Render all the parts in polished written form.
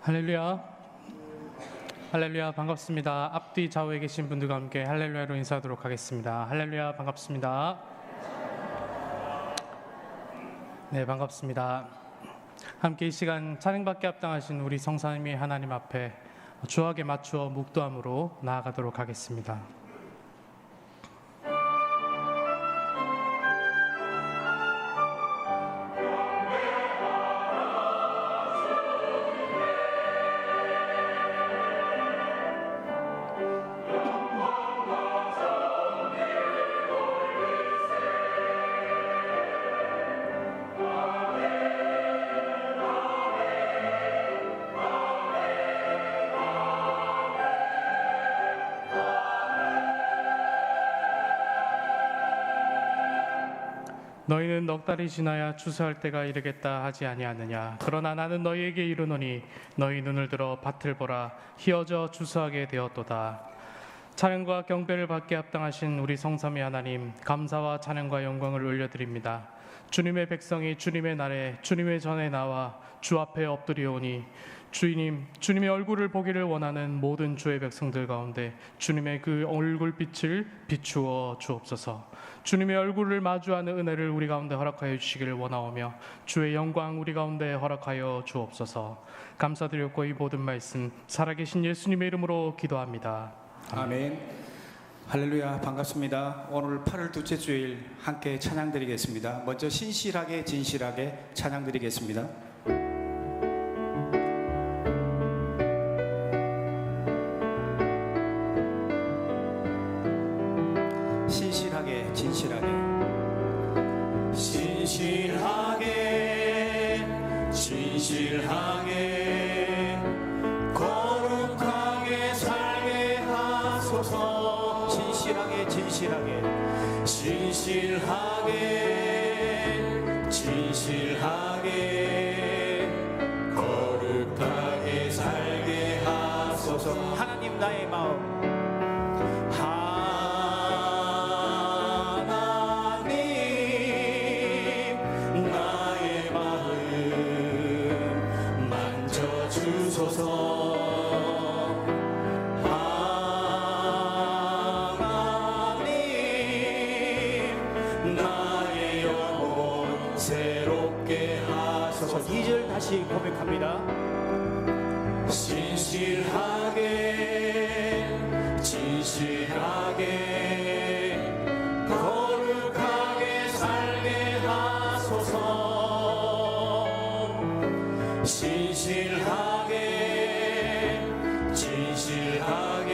할렐루야. 할렐루야, 반갑습니다. 앞뒤 좌우에 계신 분들과 함께 할렐루야로 인사하도록 하겠습니다. 할렐루야, 반갑습니다. 네, 반갑습니다. 함께 이 시간 찬양받게 합당하신 우리 성사님이 하나님 앞에 주악에 맞추어 묵도함으로 나아가도록 하겠습니다. 너희는 넉 달이 지나야 추수할 때가 이르겠다 하지 아니하느냐. 그러나 나는 너희에게 이르노니 너희 눈을 들어 밭을 보라. 희어져 추수하게 되었도다. 찬양과 경배를 받게 합당하신 우리 성삼위 하나님, 감사와 찬양과 영광을 올려드립니다. 주님의 백성이 주님의 날에 주님의 전에 나와 주 앞에 엎드리오니 주님, 주님의 얼굴을 보기를 원하는 모든 주의 백성들 가운데 주님의 그 얼굴빛을 비추어 주옵소서. 주님의 얼굴을 마주하는 은혜를 우리 가운데 허락하여 주시기를 원하오며 주의 영광 우리 가운데 허락하여 주옵소서. 감사드렸고 이 모든 말씀 살아계신 예수님의 이름으로 기도합니다. 아멘. 할렐루야, 반갑습니다. 오늘 8월 둘째 주일 함께 찬양드리겠습니다. 먼저 신실하게 진실하게 찬양드리겠습니다. 신실하게 진실하게 신실하게 진실하게 거룩하게 살게 하소서. 신실하게 진실하게 신실하게 진실하게 거룩하게 살게 하소서. 하나님 나의 마음 다시 고백합니다. 신실하게 진실하게 거룩하게 살게 하소서. 신실하게 진실하게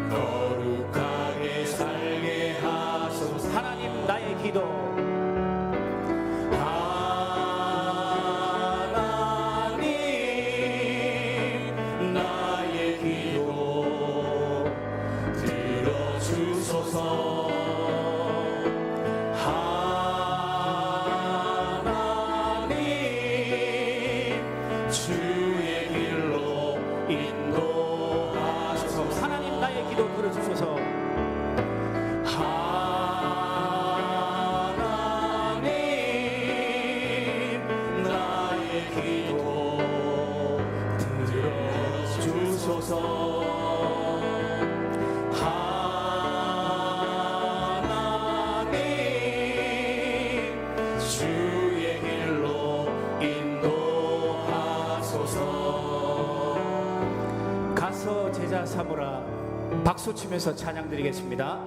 거룩하게 살게 하소서. 하나님 나의 기도 제자 삼으라. 박수 치면서 찬양 드리겠습니다.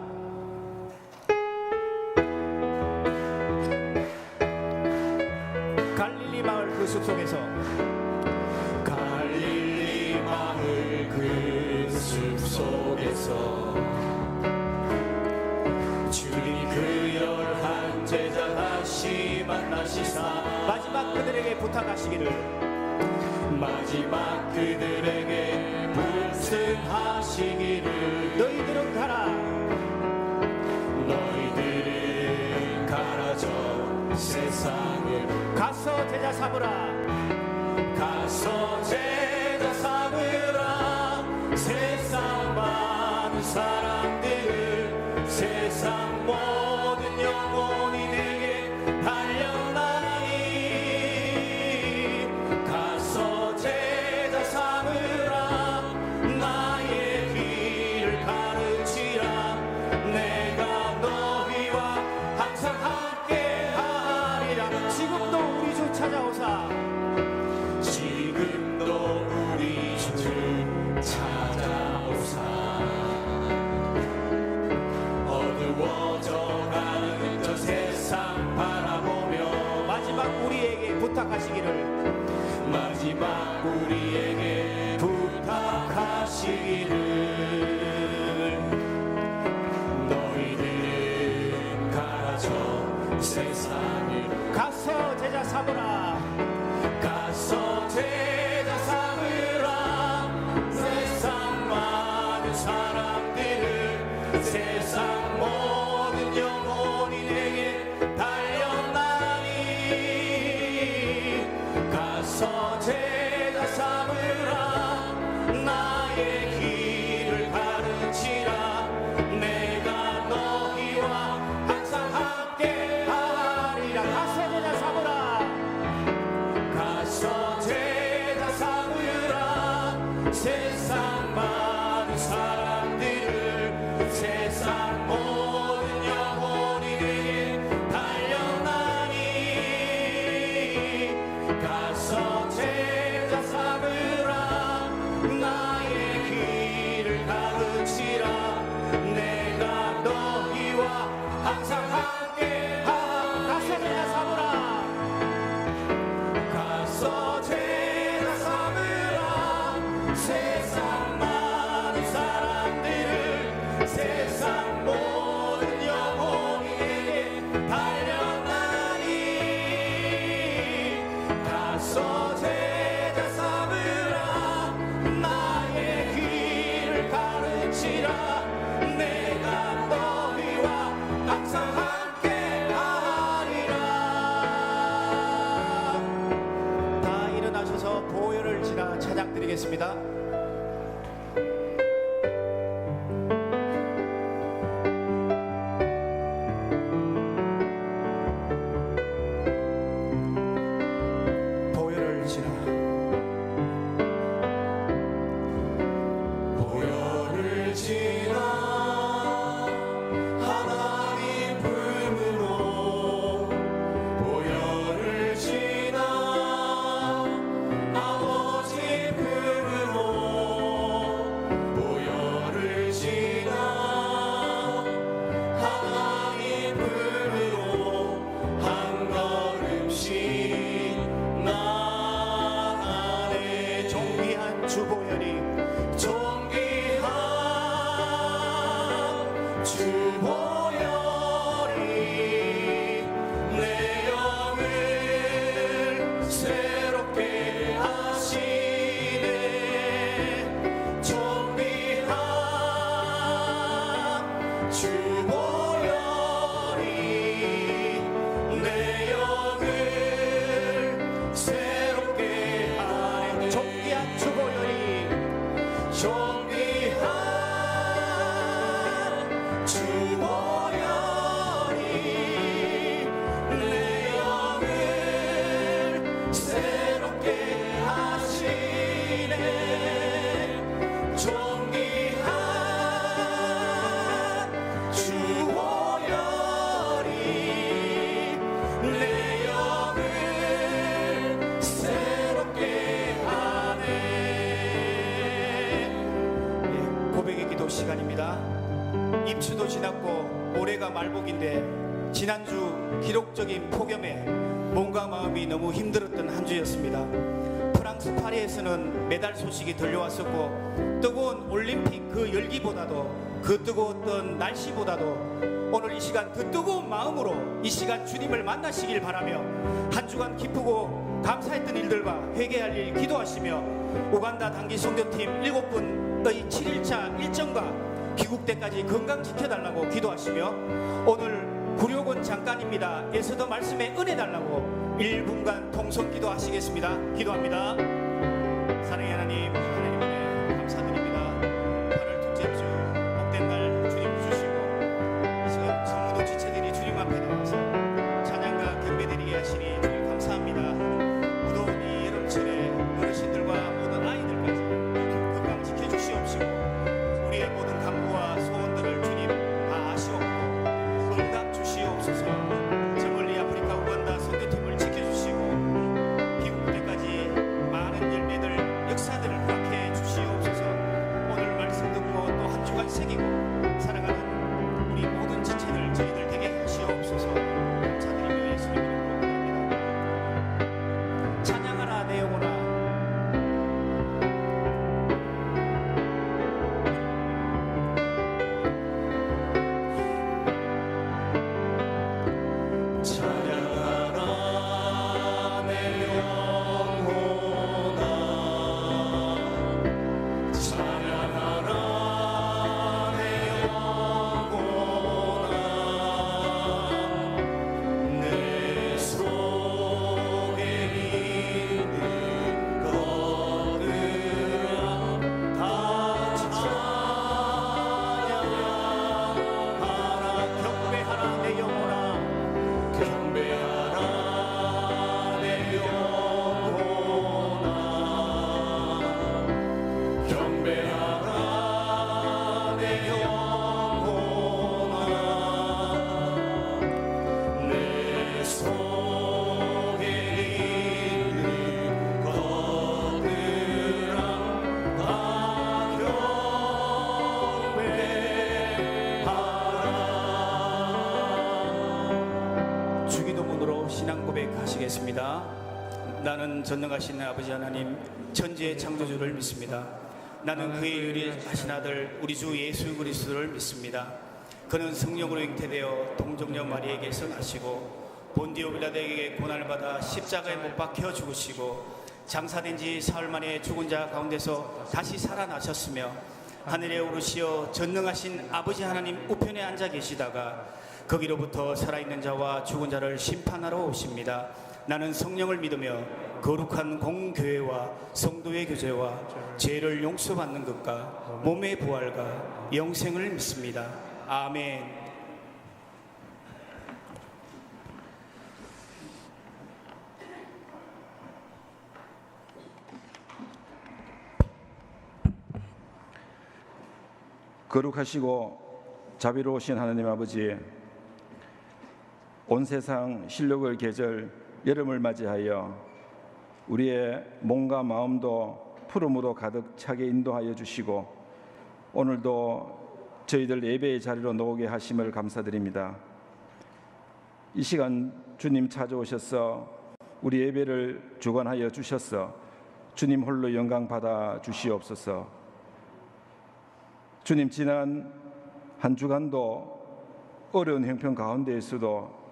갈릴리 마을 그 숲속에서 갈릴리 마을 그 숲속에서 주님 그 열한 제자 다시 만나시사 마지막 그들에게 부탁하시기를 마지막 그들에게 말씀하시기를 너희들은 가라. 너희들은 가라 저 세상으로. 가서 제자 삼으라. 가서 제자 삼으라. 세상 많은 사람들을 세상 모든 영혼이 내게 달려나니 가서 제자 마지막 우리에게 부탁하시기를 너희는 가라져 세상으로 가서 제자 삼으라. 가서 제자 삼으라 세상 많은 사람들을 세상 모든 영혼이 내게 달려나니 가서 제자 삼으라 나의 길을 가르치라 내가 너희와 항상 함께 하리라. 가서 제자 삼으라. 가서 제자 삼으라 세상 많은 사람들을 세상 모든 영혼이 내게 달려나니 가서 제자 삼으라 나의 길을 가르치라 내가 너희와 항상 함께 가서 제자 삼으라. 가서 제자 삼으라 세상 많은 사람들을 세상 모든 영혼이 내게 달려나니 가서 제자 삼으라 나의 길을 가르치라 내가 너희와 항상 함께 하리라. 다 일어나셔서 보혈을 지나 찬양 드리겠습니다. 보혈을 지나 보혈을 지나 하나님 품으로 보혈을 지나 아버지 품으로 보혈을 지나 하나님 품으로 한 걸음씩 나아가네. 존귀한 주보혈이 존귀한 주보혈이 내 영을 새롭게 하시네. 존귀한 주보혈이 내 영을 새롭게 하네. 존귀한 주보혈이 존귀한 주보혈이 내 영을 새롭게 하시네. 존귀한 주보혈이 내 영을 새롭게 하네. 예, 고백의 기도 시간입니다. 입추도 지났고 올해가 말복인데 지난주 기록적인 폭염에 몸과 마음이 너무 힘들었던 한 주였습니다. 프랑스 파리에서는 메달 소식이 들려왔었고 뜨거운 올림픽 그 열기보다도 그 뜨거웠던 날씨보다도 오늘 이 시간 그 뜨거운 마음으로 이 시간 주님을 만나시길 바라며 한 주간 기쁘고 감사했던 일들과 회개할 일 기도하시며 우간다 단기 선교팀 7분의 7일차 일정과 귀국 때까지 건강 지켜달라고 기도하시며 오늘 구력원 잠깐입니다. 에서도 말씀에 은혜 달라고 1분간 통성 기도하시겠습니다. 기도합니다. 사랑의 하나님, 하나님 은혜 감사드립니다. 8월 둘째 주 복된 날 주님 주시고 이 시간 성도 지체들이 주님 앞에 나와서 찬양과 경배드리게 하시니 주님 감사합니다. 무더운 이 여름철에 어르신들과 모든 아이들까지 건강 지켜주시옵시고 우리의 모든 간구와 소원들을 주님 다 아시옵고 응답 주시옵소서. 저 멀리 아프리카 우간다 선교팀을 지켜주시고 귀국 때까지 많은 열매들 역사들을 허락해 기도로 신앙 고백하시겠습니다. 나는 전능하신 아버지 하나님 천지의 창조주를 믿습니다. 나는 그의 유일하신 아들 우리 주 예수 그리스도를 믿습니다. 그는 성령으로 잉태되어 동정녀 마리에게서 나시고 본디오 빌라도에게 고난을 받아 십자가에 못 박혀 죽으시고 장사된 지 사흘 만에 죽은 자 가운데서 다시 살아나셨으며 하늘에 오르시어 전능하신 아버지 하나님 우편에 앉아 계시다가 거기로부터 살아있는 자와 죽은 자를 심판하러 오십니다. 나는 성령을 믿으며 거룩한 공교회와 성도의 교제와 죄를 용서받는 것과 몸의 부활과 영생을 믿습니다. 아멘. 거룩하시고 자비로우신 하나님 아버지, 온 세상 신력을 계절 여름을 맞이하여 우리의 몸과 마음도 푸름으로 가득 차게 인도하여 주시고 오늘도 저희들 예배의 자리로 나오게 하심을 감사드립니다. 이 시간 주님 찾아오셔서 우리 예배를 주관하여 주셔서 주님 홀로 영광 받아 주시옵소서. 주님, 지난 한 주간도 어려운 형편 가운데에서도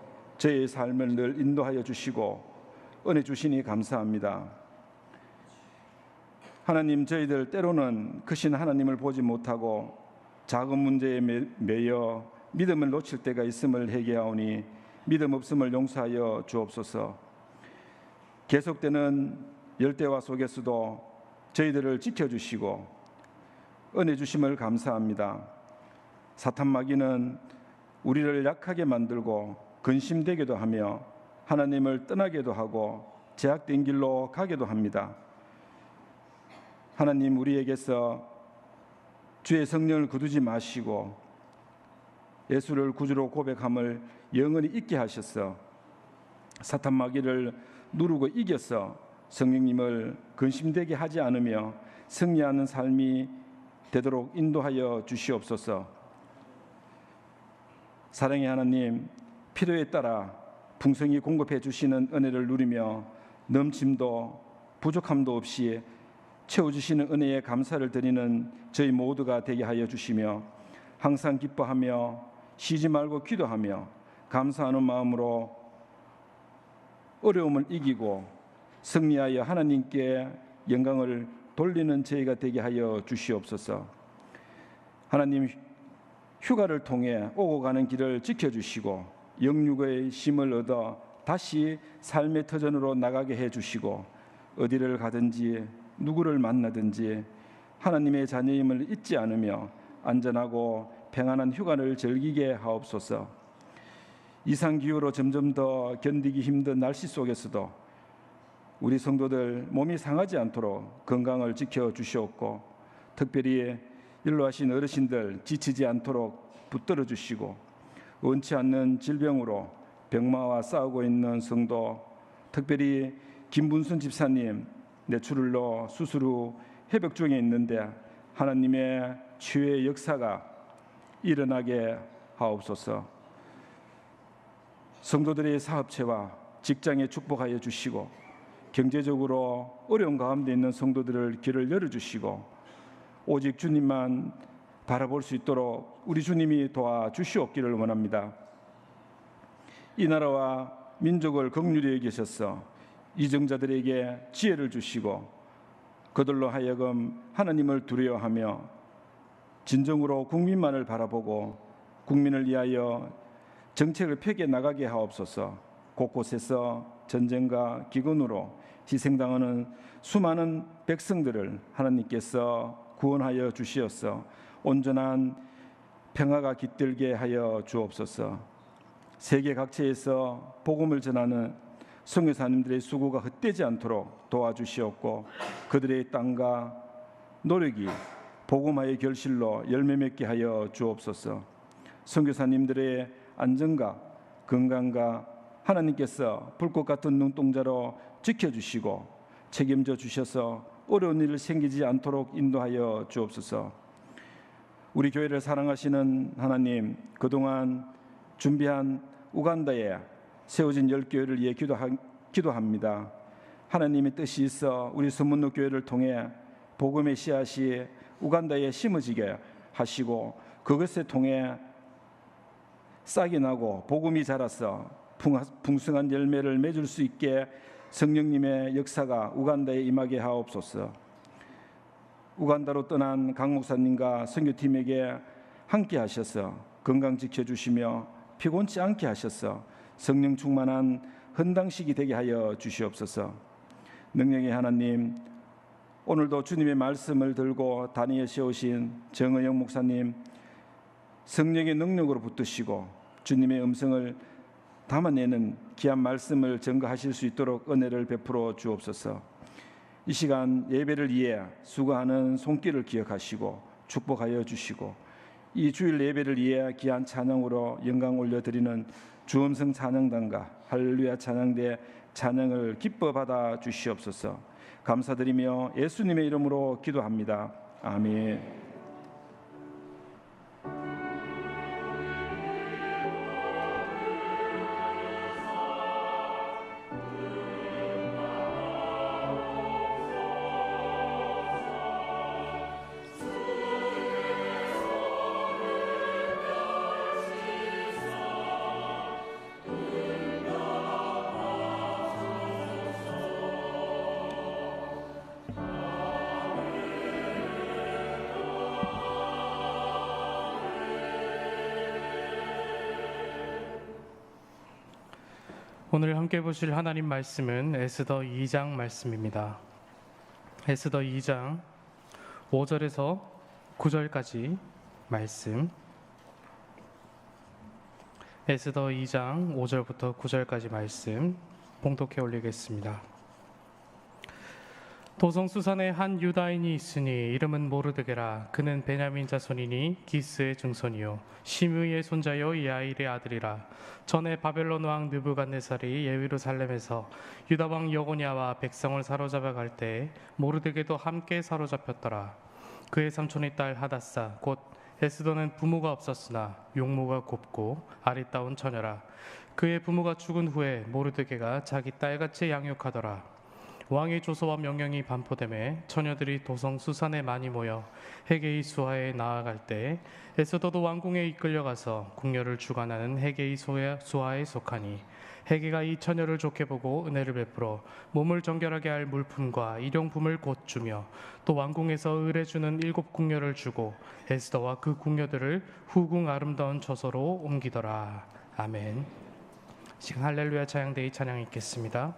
저의 삶을 늘 인도하여 주시고 은혜 주시니 감사합니다. 하나님, 저희들 때로는 크신 하나님을 보지 못하고 작은 문제에 매여 믿음을 놓칠 때가 있음을 회개하오니 믿음 없음을 용서하여 주옵소서. 계속되는 열대와 속에서도 저희들을 지켜주시고 은혜 주심을 감사합니다. 사탄 마귀는 우리를 약하게 만들고 근심되게도 하며 하나님을 떠나게도 하고 제약된 길로 가게도 합니다. 하나님, 우리에게서 주의 성령을 거두지 마시고 예수를 구주로 고백함을 영원히 잊게 하셔서 사탄 마귀를 누르고 이겨서 성령님을 근심되게 하지 않으며 승리하는 삶이 되도록 인도하여 주시옵소서. 사랑의 하나님, 필요에 따라 풍성히 공급해 주시는 은혜를 누리며 넘침도 부족함도 없이 채워주시는 은혜에 감사를 드리는 저희 모두가 되게 하여 주시며 항상 기뻐하며 쉬지 말고 기도하며 감사하는 마음으로 어려움을 이기고 승리하여 하나님께 영광을 돌리는 저희가 되게 하여 주시옵소서. 하나님, 휴가를 통해 오고 가는 길을 지켜주시고 영육의 힘을 얻어 다시 삶의 터전으로 나가게 해주시고 어디를 가든지 누구를 만나든지 하나님의 자녀임을 잊지 않으며 안전하고 평안한 휴가를 즐기게 하옵소서. 이상기후로 점점 더 견디기 힘든 날씨 속에서도 우리 성도들 몸이 상하지 않도록 건강을 지켜주시옵고 특별히 연로하신 어르신들 지치지 않도록 붙들어 주시고 원치 않는 질병으로 병마와 싸우고 있는 성도, 특별히 김분순 집사님 뇌출혈로 수술 후 회복 중에 있는데 하나님의 치유의 역사가 일어나게 하옵소서. 성도들의 사업체와 직장에 축복하여 주시고 경제적으로 어려운 가운데 있는 성도들을 길을 열어주시고 오직 주님만 바라볼 수 있도록 우리 주님이 도와주시옵기를 원합니다. 이 나라와 민족을 긍휼히 여기셔서 이정자들에게 지혜를 주시고 그들로 하여금 하나님을 두려워하며 진정으로 국민만을 바라보고 국민을 위하여 정책을 펴게 나가게 하옵소서. 곳곳에서 전쟁과 기근으로 희생당하는 수많은 백성들을 하나님께서 구원하여 주시어서 온전한 평화가 깃들게 하여 주옵소서. 세계 각지에서 복음을 전하는 선교사님들의 수고가 헛되지 않도록 도와주시옵고 그들의 땅과 노력이 복음화의 결실로 열매 맺게 하여 주옵소서. 선교사님들의 안전과 건강과 하나님께서 불꽃 같은 눈동자로 지켜주시고 책임져 주셔서 어려운 일 생기지 않도록 인도하여 주옵소서. 우리 교회를 사랑하시는 하나님, 그동안 준비한 우간다의 세워진 10교회를 위해 기도합니다. 하나님의 뜻이 있어 우리 서문로 교회를 통해 복음의 씨앗이 우간다에 심어지게 하시고 그것을 통해 싹이 나고 복음이 자라서 풍성한 열매를 맺을 수 있게 성령님의 역사가 우간다에 임하게 하옵소서. 우간다로 떠난 강 목사님과 선교팀에게 함께 하셔서 건강 지켜주시며 피곤치 않게 하셔서 성령 충만한 헌당식이 되게 하여 주시옵소서. 능력의 하나님, 오늘도 주님의 말씀을 들고 단위에 세우신 정의영 목사님, 성령의 능력으로 붙드시고 주님의 음성을 담아내는 귀한 말씀을 전가하실 수 있도록 은혜를 베풀어 주옵소서. 이 시간 예배를 위해 수고하는 손길을 기억하시고 축복하여 주시고 이 주일 예배를 위해 귀한 찬양으로 영광 올려드리는 주음성 찬양단과 할렐루야 찬양대 찬양을 기뻐 받아 주시옵소서. 감사드리며 예수님의 이름으로 기도합니다. 아멘. 오늘 함께 보실 하나님 말씀은 에스더 2장 말씀입니다. 에스더 2장 5절에서 9절까지 말씀. 에스더 2장 5절부터 9절까지 말씀 봉독해 올리겠습니다. 도성수산에 한 유다인이 있으니 이름은 모르드게라. 그는 베냐민 자손이니 기스의 증손이요 시므이의 손자요 야일의 아들이라. 전에 바벨론 왕 느부갓네살이 예루살렘에서 유다 왕 여고냐와 백성을 사로잡아 갈 때에 모르드게도 함께 사로잡혔더라. 그의 삼촌의 딸 하닷사 곧 에스더는 부모가 없었으나 용모가 곱고 아리따운 처녀라. 그의 부모가 죽은 후에 모르드게가 자기 딸같이 양육하더라. 왕의 조서와 명령이 반포되매 처녀들이 도성 수산에 많이 모여 헤게이 수하에 나아갈 때 에스더도 왕궁에 이끌려가서 궁녀를 주관하는 헤게이 수하에 속하니 헤게가 이 처녀를 좋게 보고 은혜를 베풀어 몸을 정결하게 할 물품과 일용품을 곧 주며 또 왕궁에서 의뢰주는 7 궁녀를 주고 에스더와 그 궁녀들을 후궁 아름다운 처소로 옮기더라. 아멘. 지금 할렐루야 찬양대의 찬양 읽겠습니다.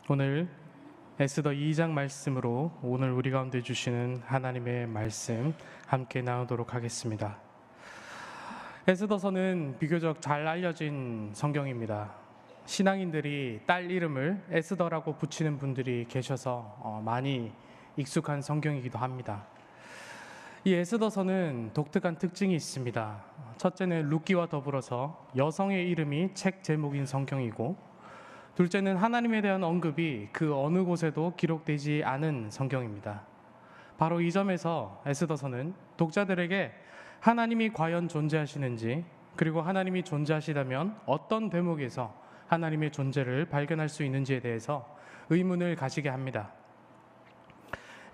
오늘 에스더 2장 말씀으로 오늘 우리 가운데 주시는 하나님의 말씀 함께 나누도록 하겠습니다. 에스더서는 비교적 잘 알려진 성경입니다. 신앙인들이 딸 이름을 에스더라고 붙이는 분들이 계셔서 많이 익숙한 성경이기도 합니다. 이 에스더서는 독특한 특징이 있습니다. 첫째는 룻기와 더불어서 여성의 이름이 책 제목인 성경이고, 둘째는 하나님에 대한 언급이 그 어느 곳에도 기록되지 않은 성경입니다. 바로 이 점에서 에스더서는 독자들에게 하나님이 과연 존재하시는지, 그리고 하나님이 존재하시다면 어떤 대목에서 하나님의 존재를 발견할 수 있는지에 대해서 의문을 가지게 합니다.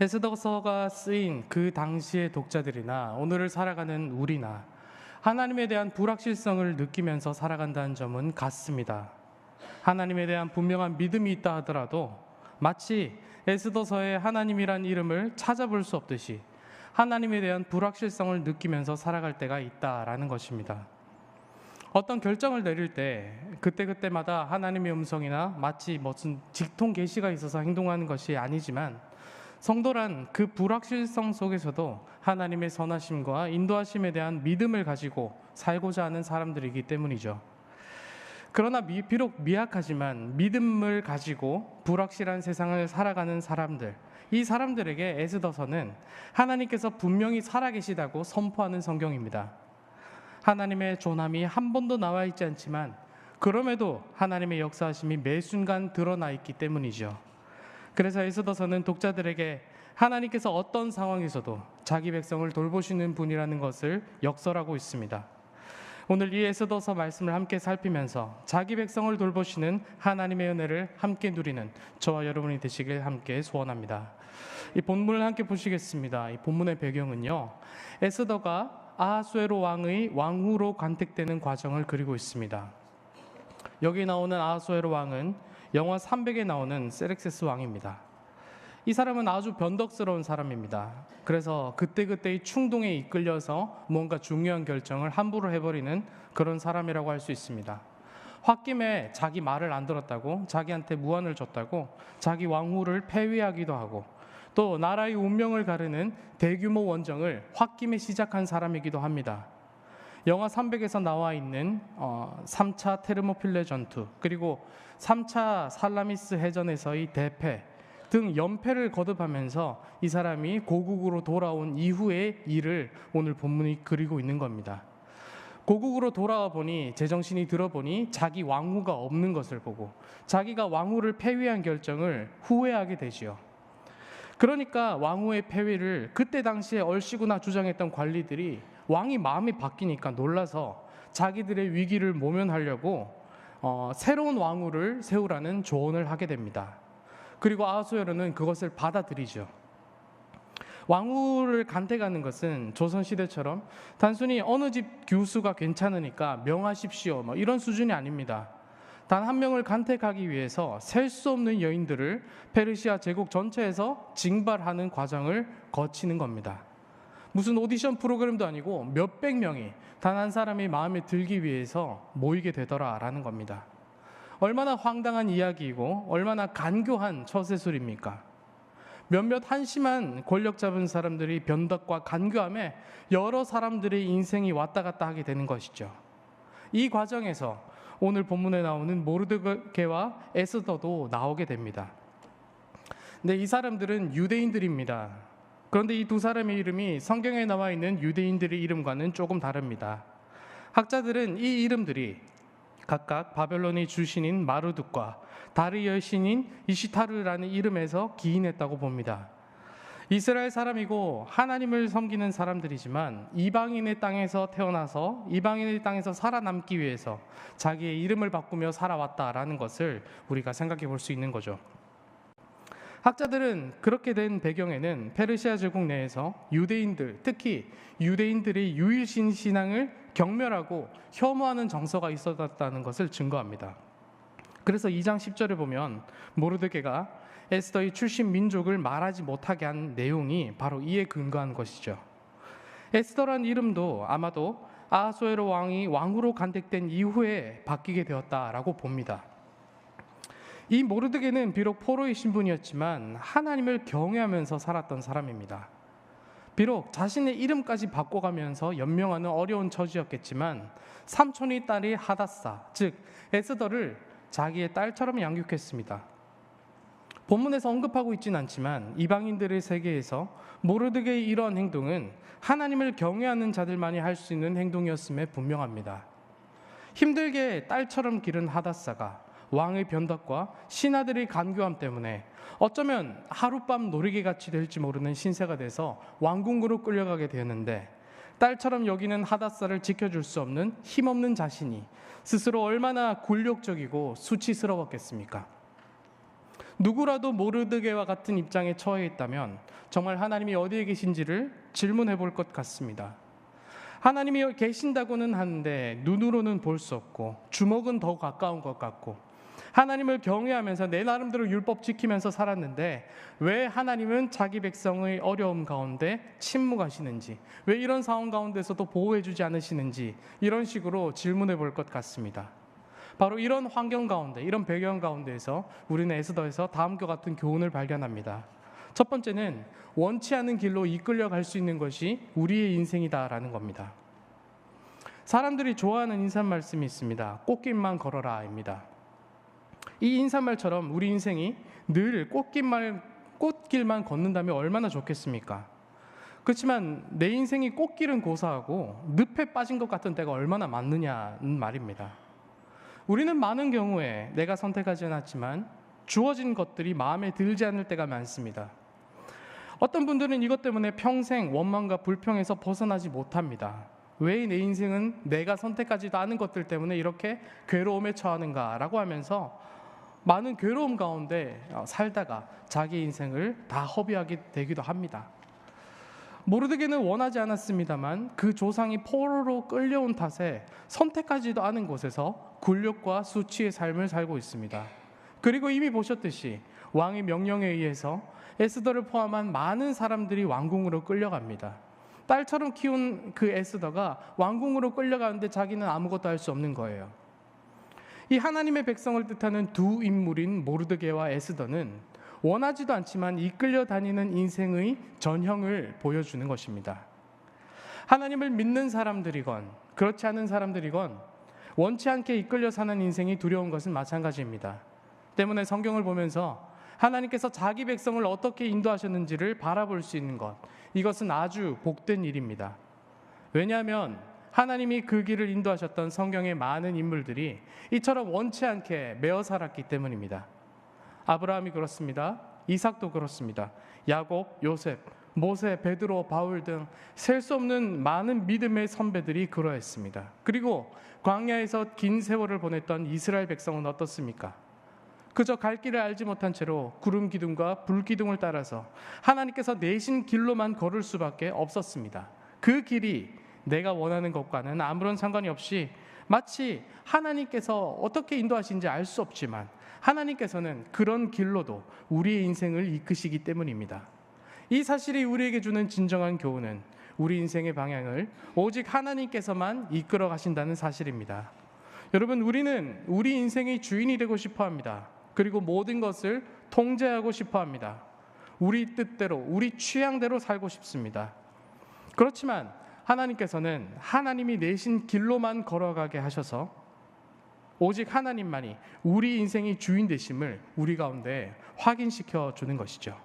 에스더서가 쓰인 그 당시의 독자들이나 오늘을 살아가는 우리나 하나님에 대한 불확실성을 느끼면서 살아간다는 점은 같습니다. 하나님에 대한 분명한 믿음이 있다 하더라도 마치 에스더서의 하나님이란 이름을 찾아볼 수 없듯이 하나님에 대한 불확실성을 느끼면서 살아갈 때가 있다라는 것입니다. 어떤 결정을 내릴 때 그때그때마다 하나님의 음성이나 마치 무슨 직통 계시가 있어서 행동하는 것이 아니지만, 성도란 그 불확실성 속에서도 하나님의 선하심과 인도하심에 대한 믿음을 가지고 살고자 하는 사람들이기 때문이죠. 그러나 비록 미약하지만 믿음을 가지고 불확실한 세상을 살아가는 사람들, 이 사람들에게 에스더서는 하나님께서 분명히 살아계시다고 선포하는 성경입니다. 하나님의 존함이 한 번도 나와 있지 않지만 그럼에도 하나님의 역사하심이 매 순간 드러나 있기 때문이죠. 그래서 에스더서는 독자들에게 하나님께서 어떤 상황에서도 자기 백성을 돌보시는 분이라는 것을 역설하고 있습니다. 오늘 이 에스더서 말씀을 함께 살피면서 자기 백성을 돌보시는 하나님의 은혜를 함께 누리는 저와 여러분이 되시길 함께 소원합니다. 이 본문을 함께 보시겠습니다. 이 본문의 배경은요, 에스더가 아하수에로 왕의 왕후로 간택되는 과정을 그리고 있습니다. 여기 나오는 아하수에로 왕은 영화 300에 나오는 세렉세스 왕입니다. 이 사람은 아주 변덕스러운 사람입니다. 그래서 그때그때의 충동에 이끌려서 뭔가 중요한 결정을 함부로 해버리는 그런 사람이라고 할 수 있습니다. 홧김에 자기 말을 안 들었다고, 자기한테 무안을 줬다고 자기 왕후를 폐위하기도 하고, 또 나라의 운명을 가르는 대규모 원정을 홧김에 시작한 사람이기도 합니다. 영화 300에서 나와 있는 3차 테르모필레 전투, 그리고 3차 살라미스 해전에서의 대패 등 연패를 거듭하면서 이 사람이 고국으로 돌아온 이후의 일을 오늘 본문이 그리고 있는 겁니다. 고국으로 돌아와 보니, 제정신이 들어보니 자기 왕후가 없는 것을 보고 자기가 왕후를 폐위한 결정을 후회하게 되지요. 그러니까 왕후의 폐위를 그때 당시에 얼씨구나 주장했던 관리들이 왕이 마음이 바뀌니까 놀라서 자기들의 위기를 모면하려고 새로운 왕후를 세우라는 조언을 하게 됩니다. 그리고 아하수에로는 그것을 받아들이죠. 왕후를 간택하는 것은 조선시대처럼 단순히 어느 집 교수가 괜찮으니까 명하십시오 이런 수준이 아닙니다. 단 한 명을 간택하기 위해서 셀 수 없는 여인들을 페르시아 제국 전체에서 징발하는 과정을 거치는 겁니다. 무슨 오디션 프로그램도 아니고 몇백 명이 단 한 사람이 마음에 들기 위해서 모이게 되더라라는 겁니다. 얼마나 황당한 이야기이고 얼마나 간교한 처세술입니까? 몇몇 한심한 권력 잡은 사람들이 변덕과 간교함에 여러 사람들의 인생이 왔다 갔다 하게 되는 것이죠. 이 과정에서 오늘 본문에 나오는 모르드게와 에스더도 나오게 됩니다. 근데 이 사람들은 유대인들입니다. 그런데 이 두 사람의 이름이 성경에 나와 있는 유대인들의 이름과는 조금 다릅니다. 학자들은 이 이름들이 각각 바벨론의 주신인 마르둑과 다리의 신인 이시타르라는 이름에서 기인했다고 봅니다. 이스라엘 사람이고 하나님을 섬기는 사람들이지만 이방인의 땅에서 태어나서 이방인의 땅에서 살아남기 위해서 자기의 이름을 바꾸며 살아왔다라는 것을 우리가 생각해 볼 수 있는 거죠. 학자들은 그렇게 된 배경에는 페르시아 제국 내에서 유대인들, 특히 유대인들의 유일신 신앙을 경멸하고 혐오하는 정서가 있었다는 것을 증거합니다. 그래서 2장 10절에 보면 모르드게가 에스더의 출신 민족을 말하지 못하게 한 내용이 바로 이에 근거한 것이죠. 에스더란 이름도 아마도 아하수에로 왕이 왕후로 간택된 이후에 바뀌게 되었다라고 봅니다. 이 모르드게는 비록 포로의 신분이었지만 하나님을 경외하면서 살았던 사람입니다. 비록 자신의 이름까지 바꿔가면서 연명하는 어려운 처지였겠지만 삼촌의 딸이 하닷사, 즉 에스더를 자기의 딸처럼 양육했습니다. 본문에서 언급하고 있지는 않지만 이방인들의 세계에서 모르드게의 이러한 행동은 하나님을 경외하는 자들만이 할 수 있는 행동이었음에 분명합니다. 힘들게 딸처럼 기른 하닷사가 왕의 변덕과 신하들의 간교함 때문에 어쩌면 하룻밤 놀이개같이 될지 모르는 신세가 돼서 왕궁으로 끌려가게 되었는데, 딸처럼 여기는 하닷사를 지켜줄 수 없는 힘없는 자신이 스스로 얼마나 굴욕적이고 수치스러웠겠습니까? 누구라도 모르드게와 같은 입장에 처해 있다면 정말 하나님이 어디에 계신지를 질문해 볼 것 같습니다. 하나님이 계신다고는 하는데 눈으로는 볼 수 없고 주먹은 더 가까운 것 같고, 하나님을 경외하면서 내 나름대로 율법 지키면서 살았는데 왜 하나님은 자기 백성의 어려움 가운데 침묵하시는지, 왜 이런 상황 가운데서도 보호해주지 않으시는지, 이런 식으로 질문해 볼 것 같습니다. 바로 이런 환경 가운데, 이런 배경 가운데에서 우리는 에스더에서 다음과 같은 교훈을 발견합니다. 첫 번째는 원치 않은 길로 이끌려갈 수 있는 것이 우리의 인생이다라는 겁니다. 사람들이 좋아하는 인사말씀이 있습니다. 꽃길만 걸어라입니다. 이 인사말처럼 우리 인생이 늘 꽃길만 걷는다면 얼마나 좋겠습니까? 그렇지만 내 인생이 꽃길은 고사하고 늪에 빠진 것 같은 때가 얼마나 많느냐는 말입니다. 우리는 많은 경우에 내가 선택하지 않았지만 주어진 것들이 마음에 들지 않을 때가 많습니다. 어떤 분들은 이것 때문에 평생 원망과 불평에서 벗어나지 못합니다. 왜 내 인생은 내가 선택하지도 않은 것들 때문에 이렇게 괴로움에 처하는가라고 하면서 많은 괴로움 가운데 살다가 자기 인생을 다 허비하게 되기도 합니다. 모르드게는 원하지 않았습니다만 그 조상이 포로로 끌려온 탓에 선택하지도 않은 곳에서 굴욕과 수치의 삶을 살고 있습니다. 그리고 이미 보셨듯이 왕의 명령에 의해서 에스더를 포함한 많은 사람들이 왕궁으로 끌려갑니다. 딸처럼 키운 그 에스더가 왕궁으로 끌려가는데 자기는 아무것도 할 수 없는 거예요. 이 하나님의 백성을 뜻하는 두 인물인 모르드게와 에스더는 원하지도 않지만 이끌려 다니는 인생의 전형을 보여주는 것입니다. 하나님을 믿는 사람들이건 그렇지 않은 사람들이건 원치 않게 이끌려 사는 인생이 두려운 것은 마찬가지입니다. 때문에 성경을 보면서 하나님께서 자기 백성을 어떻게 인도하셨는지를 바라볼 수 있는 것, 이것은 아주 복된 일입니다. 왜냐하면 하나님이 그 길을 인도하셨던 성경의 많은 인물들이 이처럼 원치 않게 매어 살았기 때문입니다. 아브라함이 그렇습니다. 이삭도 그렇습니다. 야곱, 요셉, 모세, 베드로, 바울 등 셀 수 없는 많은 믿음의 선배들이 그러했습니다. 그리고 광야에서 긴 세월을 보냈던 이스라엘 백성은 어떻습니까? 그저 갈 길을 알지 못한 채로 구름 기둥과 불 기둥을 따라서 하나님께서 내신 길로만 걸을 수밖에 없었습니다. 그 길이 내가 원하는 것과는 아무런 상관이 없이 마치 하나님께서 어떻게 인도하신지 알 수 없지만 하나님께서는 그런 길로도 우리의 인생을 이끄시기 때문입니다. 이 사실이 우리에게 주는 진정한 교훈은 우리 인생의 방향을 오직 하나님께서만 이끌어 가신다는 사실입니다. 여러분, 우리는 우리 인생의 주인이 되고 싶어 합니다. 그리고 모든 것을 통제하고 싶어 합니다. 우리 뜻대로, 우리 취향대로 살고 싶습니다. 그렇지만 하나님께서는 하나님이 내신 길로만 걸어가게 하셔서 오직 하나님만이 우리 인생의 주인 되심을 우리 가운데 확인시켜 주는 것이죠.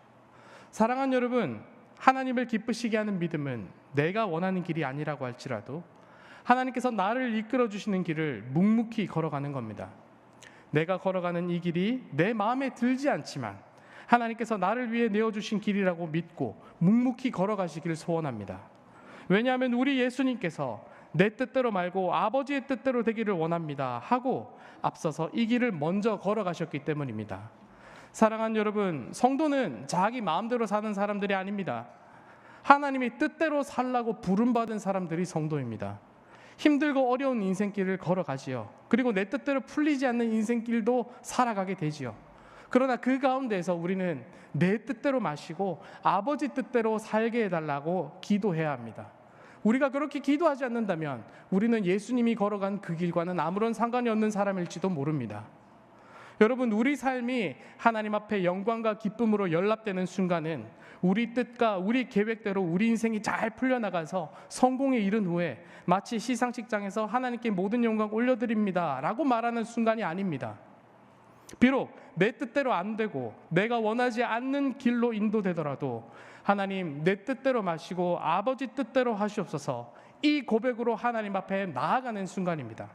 사랑하는 여러분, 하나님을 기쁘시게 하는 믿음은 내가 원하는 길이 아니라고 할지라도 하나님께서 나를 이끌어 주시는 길을 묵묵히 걸어가는 겁니다. 내가 걸어가는 이 길이 내 마음에 들지 않지만 하나님께서 나를 위해 내어주신 길이라고 믿고 묵묵히 걸어가시기를 소원합니다. 왜냐하면 우리 예수님께서 내 뜻대로 말고 아버지의 뜻대로 되기를 원합니다 하고 앞서서 이 길을 먼저 걸어가셨기 때문입니다. 사랑하는 여러분, 성도는 자기 마음대로 사는 사람들이 아닙니다. 하나님이 뜻대로 살라고 부름받은 사람들이 성도입니다. 힘들고 어려운 인생길을 걸어가지요. 그리고 내 뜻대로 풀리지 않는 인생길도 살아가게 되지요. 그러나 그 가운데에서 우리는 내 뜻대로 마시고 아버지 뜻대로 살게 해달라고 기도해야 합니다. 우리가 그렇게 기도하지 않는다면 우리는 예수님이 걸어간 그 길과는 아무런 상관이 없는 사람일지도 모릅니다. 여러분, 우리 삶이 하나님 앞에 영광과 기쁨으로 연락되는 순간은 우리 뜻과 우리 계획대로 우리 인생이 잘 풀려나가서 성공에 이른 후에 마치 시상식장에서 하나님께 모든 영광 올려드립니다 라고 말하는 순간이 아닙니다. 비록 내 뜻대로 안 되고 내가 원하지 않는 길로 인도되더라도 하나님, 내 뜻대로 마시고 아버지 뜻대로 하시옵소서, 이 고백으로 하나님 앞에 나아가는 순간입니다.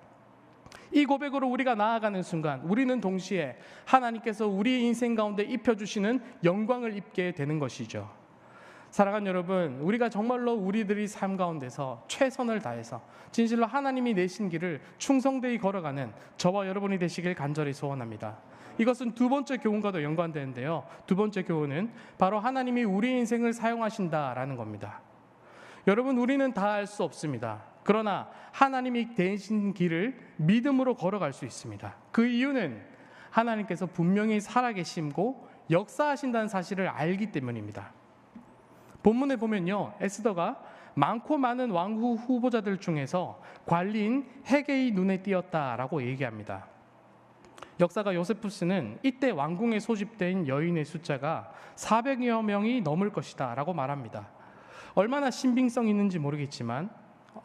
이 고백으로 우리가 나아가는 순간 우리는 동시에 하나님께서 우리 인생 가운데 입혀주시는 영광을 입게 되는 것이죠. 사랑하는 여러분, 우리가 정말로 우리들이 삶 가운데서 최선을 다해서 진실로 하나님이 내신 길을 충성되이 걸어가는 저와 여러분이 되시길 간절히 소원합니다. 이것은 두 번째 교훈과도 연관되는데요. 두 번째 교훈은 바로 하나님이 우리 인생을 사용하신다라는 겁니다. 여러분, 우리는 다 알 수 없습니다. 그러나 하나님이 되신 길을 믿음으로 걸어갈 수 있습니다. 그 이유는 하나님께서 분명히 살아계심고 역사하신다는 사실을 알기 때문입니다. 본문에 보면요, 에스더가 많고 많은 왕후 후보자들 중에서 관리인 헤게의 눈에 띄었다라고 얘기합니다. 역사가 요세푸스는 이때 왕궁에 소집된 여인의 숫자가 400여 명이 넘을 것이다 라고 말합니다. 얼마나 신빙성이 있는지 모르겠지만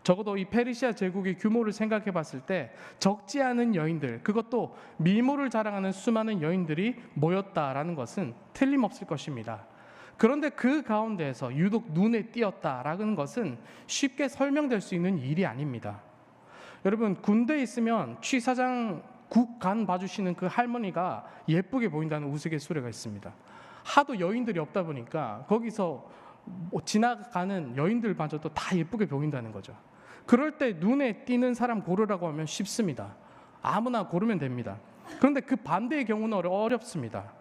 적어도 이 페르시아 제국의 규모를 생각해 봤을 때 적지 않은 여인들, 그것도 미모를 자랑하는 수많은 여인들이 모였다라는 것은 틀림없을 것입니다. 그런데 그 가운데에서 유독 눈에 띄었다라는 것은 쉽게 설명될 수 있는 일이 아닙니다. 여러분, 군대에 있으면 취사장 국간 봐주시는 그 할머니가 예쁘게 보인다는 우스갯소리가 있습니다. 하도 여인들이 없다 보니까 거기서 지나가는 여인들마저도 다 예쁘게 보인다는 거죠. 그럴 때 눈에 띄는 사람 고르라고 하면 쉽습니다. 아무나 고르면 됩니다. 그런데 그 반대의 경우는 어렵습니다.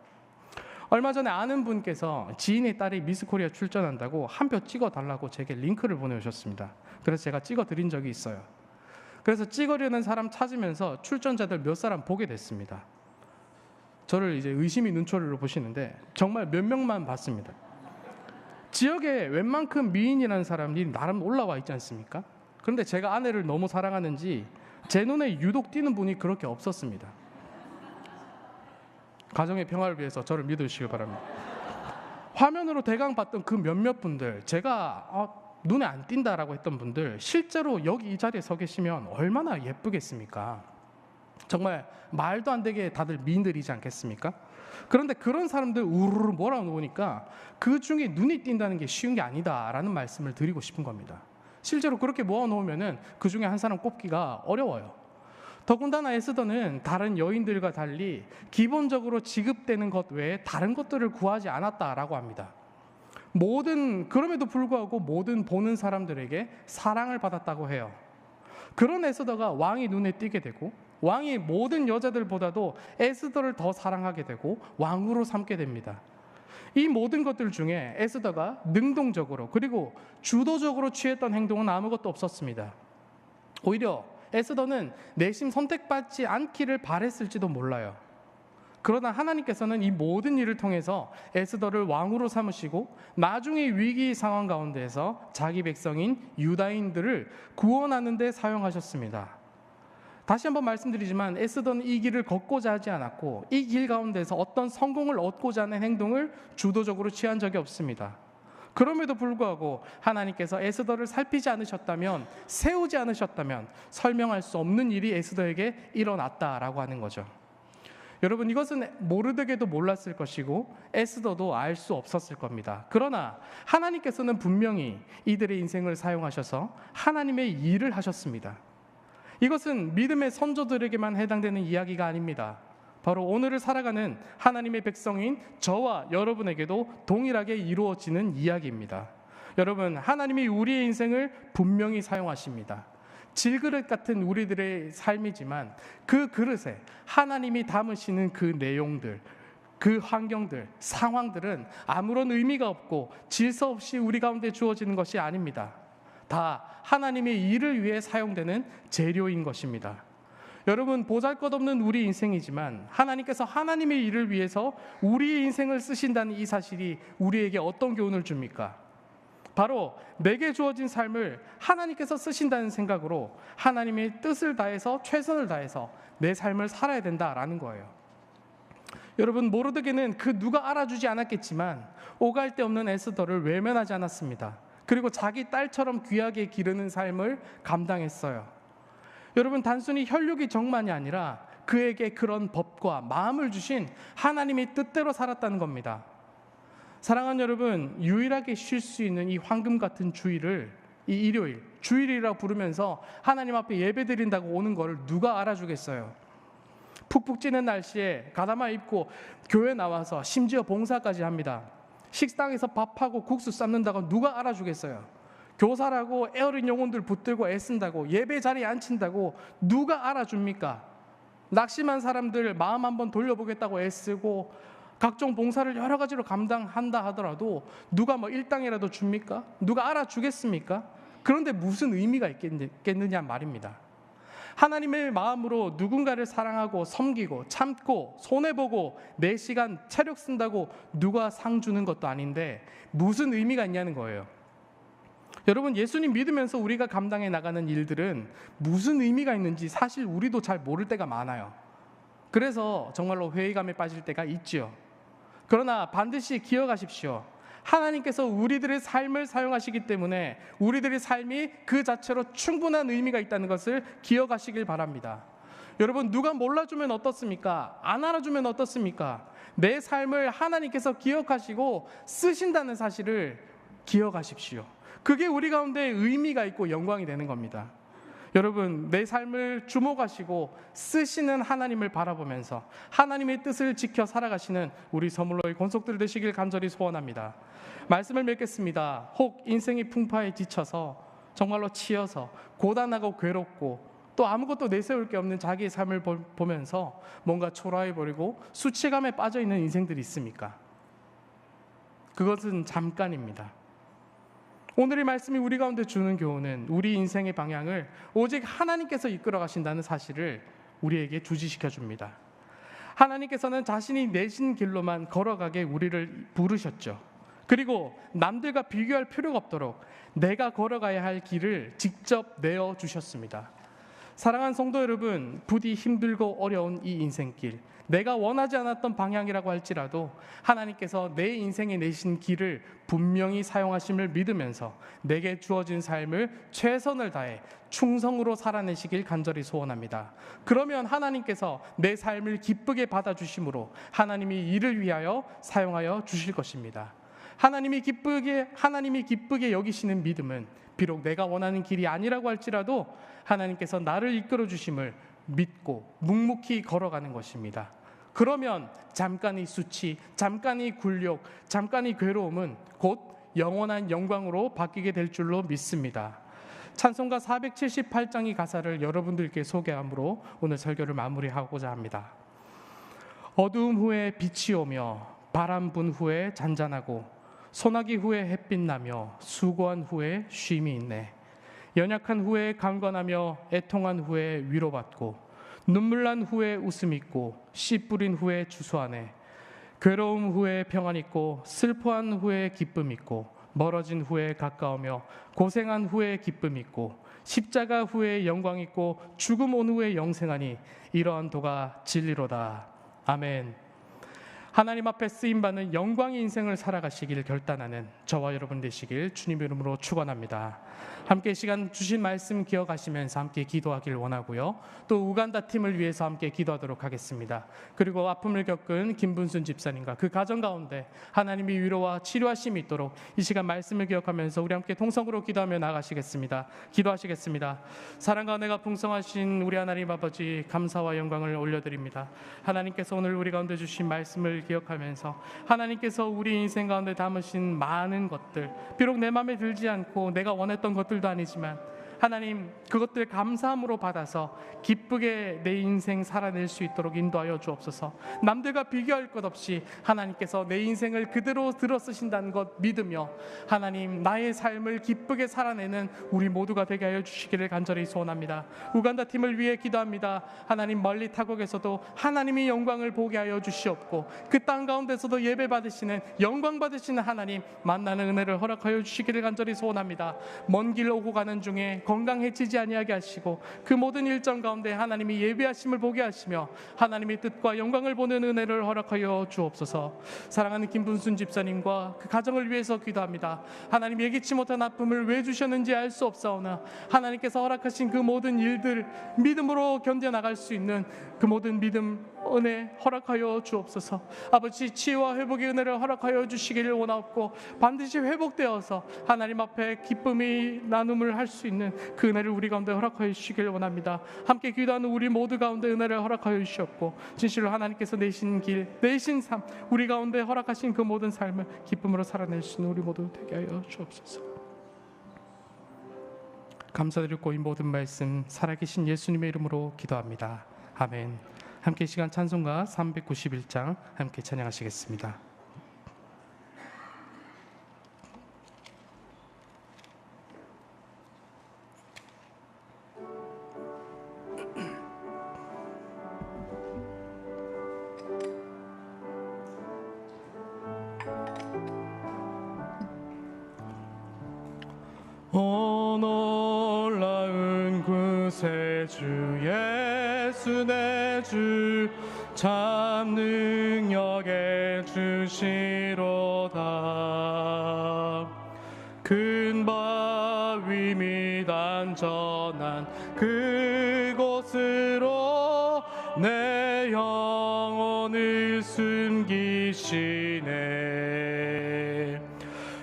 얼마 전에 아는 분께서 지인의 딸이 미스코리아 출전한다고 한 표 찍어달라고 제게 링크를 보내주셨습니다. 그래서 제가 찍어드린 적이 있어요. 그래서 찍으려는 사람 찾으면서 출전자들 몇 사람 보게 됐습니다. 저를 이제 의심의 눈초리로 보시는데 정말 몇 명만 봤습니다. 지역에 웬만큼 미인이라는 사람들이 나름 올라와 있지 않습니까? 그런데 제가 아내를 너무 사랑하는지 제 눈에 유독 띄는 분이 그렇게 없었습니다. 가정의 평화를 위해서 저를 믿으시길 바랍니다. 화면으로 대강 봤던 그 몇몇 분들, 제가 눈에 안 띈다라고 했던 분들, 실제로 여기 이 자리에 서 계시면 얼마나 예쁘겠습니까? 정말 말도 안 되게 다들 미인들이지 않겠습니까? 그런데 그런 사람들 우르르 몰아놓으니까 그 중에 눈이 띈다는 게 쉬운 게 아니다라는 말씀을 드리고 싶은 겁니다. 실제로 그렇게 모아놓으면은 그 중에 한 사람 꼽기가 어려워요. 더군다나 에스더는 다른 여인들과 달리 기본적으로 지급되는 것 외에 다른 것들을 구하지 않았다라고 합니다. 그럼에도 불구하고 모든 보는 사람들에게 사랑을 받았다고 해요. 그런 에스더가 왕이 눈에 띄게 되고 왕이 모든 여자들보다도 에스더를 더 사랑하게 되고 왕으로 삼게 됩니다. 이 모든 것들 중에 에스더가 능동적으로 그리고 주도적으로 취했던 행동은 아무것도 없었습니다. 오히려 에스더는 내심 선택받지 않기를 바랬을지도 몰라요. 그러나 하나님께서는 이 모든 일을 통해서 에스더를 왕으로 삼으시고 나중에 위기 상황 가운데에서 자기 백성인 유다인들을 구원하는 데 사용하셨습니다. 다시 한번 말씀드리지만 에스더는 이 길을 걷고자 하지 않았고 이 길 가운데서 어떤 성공을 얻고자 하는 행동을 주도적으로 취한 적이 없습니다. 그럼에도 불구하고 하나님께서 에스더를 살피지 않으셨다면, 세우지 않으셨다면 설명할 수 없는 일이 에스더에게 일어났다라고 하는 거죠. 여러분, 이것은 모르드게도 몰랐을 것이고 에스더도 알 수 없었을 겁니다. 그러나 하나님께서는 분명히 이들의 인생을 사용하셔서 하나님의 일을 하셨습니다. 이것은 믿음의 선조들에게만 해당되는 이야기가 아닙니다. 바로 오늘을 살아가는 하나님의 백성인 저와 여러분에게도 동일하게 이루어지는 이야기입니다. 여러분, 하나님이 우리의 인생을 분명히 사용하십니다. 질그릇 같은 우리들의 삶이지만 그 그릇에 하나님이 담으시는 그 내용들, 그 환경들, 상황들은 아무런 의미가 없고 질서 없이 우리 가운데 주어지는 것이 아닙니다. 다 하나님의 일을 위해 사용되는 재료인 것입니다. 여러분, 보잘것없는 우리 인생이지만 하나님께서 하나님의 일을 위해서 우리의 인생을 쓰신다는 이 사실이 우리에게 어떤 교훈을 줍니까? 바로 내게 주어진 삶을 하나님께서 쓰신다는 생각으로 하나님의 뜻을 다해서 최선을 다해서 내 삶을 살아야 된다라는 거예요. 여러분, 모르드게는 그 누가 알아주지 않았겠지만 오갈 데 없는 에스더를 외면하지 않았습니다. 그리고 자기 딸처럼 귀하게 기르는 삶을 감당했어요. 여러분, 단순히 혈육이 정만이 아니라 그에게 그런 법과 마음을 주신 하나님의 뜻대로 살았다는 겁니다. 사랑하는 여러분, 유일하게 쉴 수 있는 이 황금 같은 주일을, 이 일요일, 주일이라고 부르면서 하나님 앞에 예배 드린다고 오는 걸 누가 알아주겠어요? 푹푹 찌는 날씨에 가다마 입고 교회 나와서 심지어 봉사까지 합니다. 식당에서 밥하고 국수 삶는다고 누가 알아주겠어요? 교사라고 애어린 영혼들 붙들고 애쓴다고 예배 자리에 앉힌다고 누가 알아줍니까? 낙심한 사람들 마음 한번 돌려보겠다고 애쓰고 각종 봉사를 여러 가지로 감당한다 하더라도 누가 일당이라도 줍니까? 누가 알아주겠습니까? 그런데 무슨 의미가 있겠느냐 말입니다. 하나님의 마음으로 누군가를 사랑하고 섬기고 참고 손해보고 내 시간 체력 쓴다고 누가 상 주는 것도 아닌데 무슨 의미가 있냐는 거예요. 여러분, 예수님 믿으면서 우리가 감당해 나가는 일들은 무슨 의미가 있는지 사실 우리도 잘 모를 때가 많아요. 그래서 정말로 회의감에 빠질 때가 있지요. 그러나 반드시 기억하십시오. 하나님께서 우리들의 삶을 사용하시기 때문에 우리들의 삶이 그 자체로 충분한 의미가 있다는 것을 기억하시길 바랍니다. 여러분, 누가 몰라주면 어떻습니까? 안 알아주면 어떻습니까? 내 삶을 하나님께서 기억하시고 쓰신다는 사실을 기억하십시오. 그게 우리 가운데 의미가 있고 영광이 되는 겁니다. 여러분, 내 삶을 주목하시고 쓰시는 하나님을 바라보면서 하나님의 뜻을 지켜 살아가시는 우리 서물로의 권속들 되시길 간절히 소원합니다. 말씀을 맺겠습니다. 혹 인생의 풍파에 지쳐서 정말로 치여서 고단하고 괴롭고 또 아무것도 내세울 게 없는 자기의 삶을 보면서 뭔가 초라해버리고 수치감에 빠져있는 인생들이 있습니까? 그것은 잠깐입니다. 오늘의 말씀이 우리 가운데 주는 교훈은 우리 인생의 방향을 오직 하나님께서 이끌어 가신다는 사실을 우리에게 주지시켜 줍니다. 하나님께서는 자신이 내신 길로만 걸어가게 우리를 부르셨죠. 그리고 남들과 비교할 필요가 없도록 내가 걸어가야 할 길을 직접 내어주셨습니다. 사랑하는 성도 여러분, 부디 힘들고 어려운 이 인생길, 내가 원하지 않았던 방향이라고 할지라도 하나님께서 내 인생에 내신 길을 분명히 사용하심을 믿으면서 내게 주어진 삶을 최선을 다해 충성으로 살아내시길 간절히 소원합니다. 그러면 하나님께서 내 삶을 기쁘게 받아주심으로 하나님이 이를 위하여 사용하여 주실 것입니다. 하나님이 기쁘게 여기시는 믿음은 비록 내가 원하는 길이 아니라고 할지라도 하나님께서 나를 이끌어 주심을 믿고 묵묵히 걸어가는 것입니다. 그러면 잠깐의 수치, 잠깐의 굴욕, 잠깐의 괴로움은 곧 영원한 영광으로 바뀌게 될 줄로 믿습니다. 찬송가 478장의 가사를 여러분들께 소개함으로 오늘 설교를 마무리하고자 합니다. 어두움 후에 빛이 오며 바람 분 후에 잔잔하고 소나기 후에 햇빛 나며 수고한 후에 쉼이 있네. 연약한 후에 강건하며 애통한 후에 위로받고 눈물 난 후에 웃음 있고 씨 뿌린 후에 주소하네. 괴로움 후에 평안 있고 슬퍼한 후에 기쁨 있고 멀어진 후에 가까우며 고생한 후에 기쁨 있고 십자가 후에 영광 있고 죽음 온 후에 영생하니 이러한 도가 진리로다. 아멘. 하나님 앞에 쓰임받는 영광의 인생을 살아가시길 결단하는 저와 여러분 되시길 주님 이름으로 축원합니다. 함께 시간 주신 말씀 기억하시면서 함께 기도하길 원하고요. 또 우간다 팀을 위해서 함께 기도하도록 하겠습니다. 그리고 아픔을 겪은 김분순 집사님과 그 가정 가운데 하나님이 위로와 치료하심이 있도록 이 시간 말씀을 기억하면서 우리 함께 통성으로 기도하며 나가시겠습니다. 기도하시겠습니다. 사랑과 은혜가 풍성하신 우리 하나님 아버지, 감사와 영광을 올려드립니다. 하나님께서 오늘 우리 가운데 주신 말씀을 기억하면서 하나님께서 우리 인생 가운데 담으신 많은 것들, 비록 내 마음에 들지 않고 내가 원했던 것들도 아니지만 하나님 그것들 감사함으로 받아서 기쁘게 내 인생 살아낼 수 있도록 인도하여 주옵소서. 남들과 비교할 것 없이 하나님께서 내 인생을 그대로 들어 쓰신다는 것 믿으며 하나님 나의 삶을 기쁘게 살아내는 우리 모두가 되게 하여 주시기를 간절히 소원합니다. 우간다 팀을 위해 기도합니다. 하나님 멀리 타국에서도 하나님이 영광을 보게 하여 주시옵고 그 땅 가운데서도 예배 받으시는 영광 받으시는 하나님 만나는 은혜를 허락하여 주시기를 간절히 소원합니다. 먼 길 오고 가는 중에 건강해지지 아니하게 하시고 그 모든 일정 가운데 하나님이 예배하심을 보게 하시며 하나님의 뜻과 영광을 보는 은혜를 허락하여 주옵소서. 사랑하는 김분순 집사님과 그 가정을 위해서 기도합니다. 하나님 예기치 못한 아픔을 왜 주셨는지 알 수 없사오나 하나님께서 허락하신 그 모든 일들 믿음으로 견뎌나갈 수 있는 그 모든 믿음 은혜 허락하여 주옵소서. 아버지 치유와 회복의 은혜를 허락하여 주시기를 원하옵고 반드시 회복되어서 하나님 앞에 기쁨의 나눔을 할 수 있는 그 은혜를 우리 가운데 허락하여 주시기를 원합니다. 함께 기도하는 우리 모두 가운데 은혜를 허락하여 주시옵고 진실로 하나님께서 내신 길, 내신 삶, 우리 가운데 허락하신 그 모든 삶을 기쁨으로 살아낼 수 있는 우리 모두 되게 하여 주옵소서. 감사드리고 이 모든 말씀 살아계신 예수님의 이름으로 기도합니다. 아멘. 함께 시간 찬송가 391장 함께 찬양하시겠습니다. 오 놀라운 구세주 예수 내 주 참 능력의 주시로다. 큰 바위 및 안전한 그곳으로 내 영혼을 숨기시네.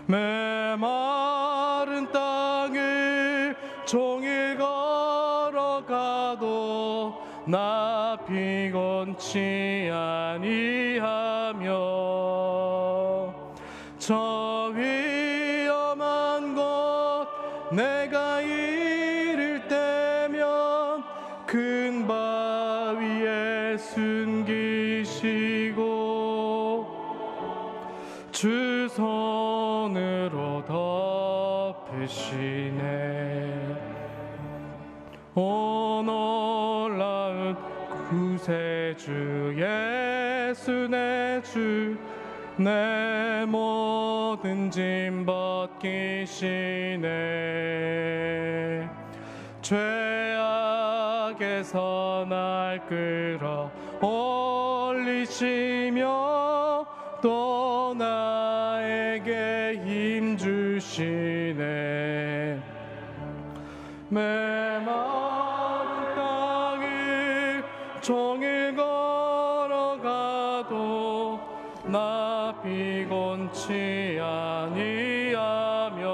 메마른 땅을 종일 걸어가도 나 피곤치 아니하며 저 위험한 곳 내가 이를 때면 큰 바위에 숨기시고 주 손으로 덮으시네. 오 놀라운 구세주 예수 내 주 내 모든 짐 벗기시네. 죄악에서 날 끌어 올리시며 또 나에게 힘 주시네. 메마른 땅을 종일 걸어가도 나 피곤치 아니하며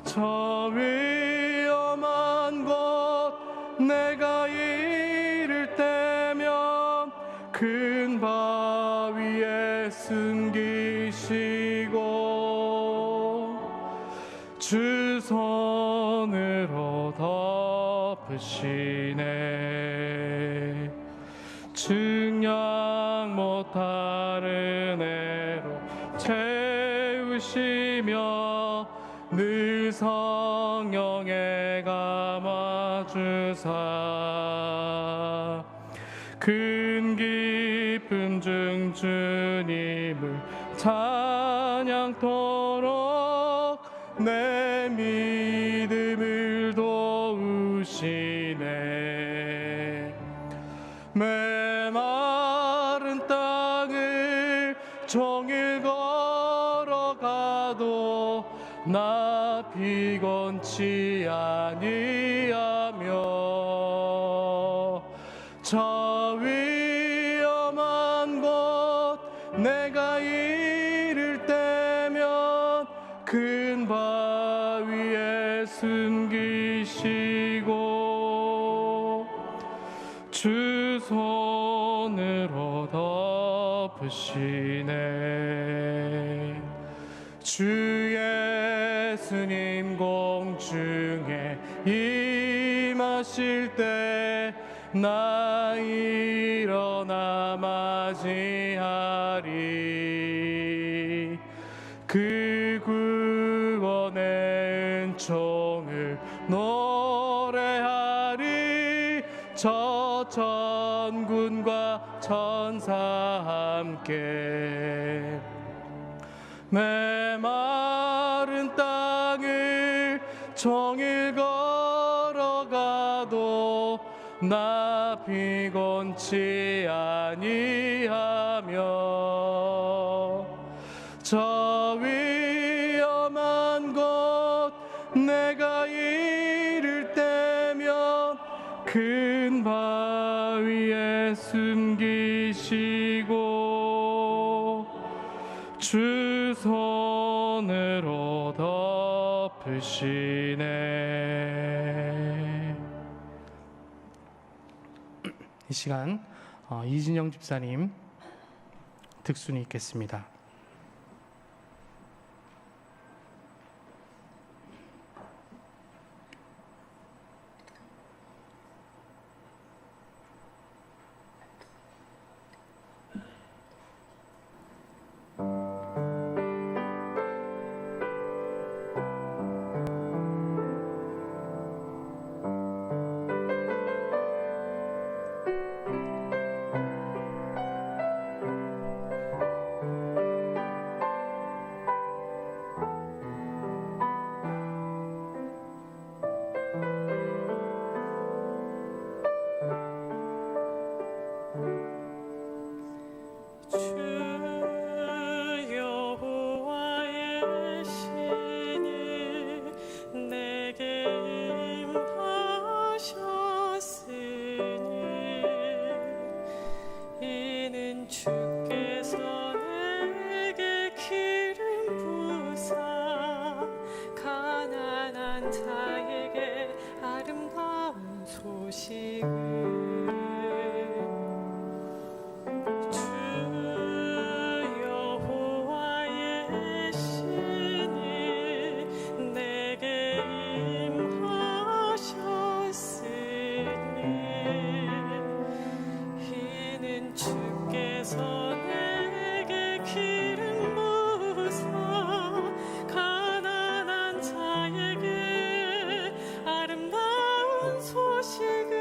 저 위험한 곳 내가 이를 때면 큰 바위에 숨기시고 주 손으로 덮으시네. 증량 못할 은혜로 채우시며 늘 성령에 감아주사 큰 기쁨 중 주님을 찬양토록 내 믿음을 도우시네. 메마른 땅을 종일 걸어가도 나 피곤치 아니하며 저 위험한 곳 내가 이를 때면 큰 바위에 숨기시고 주 손으로 덮으시네. 주 예수님 공중에 임하실 때 나 일어나 맞이하리. 그 구원의 은총을 노래하리. 저 전군과 천사 함께 메마른 땅을 종일 걸어가도 나 피곤치 아니하며 저 위험한 곳 내가 이를 때면 큰 바위에 숨기시고 주 손으로 덮으시네. 이 시간 이진영 집사님 득순이 있겠습니다. 소식을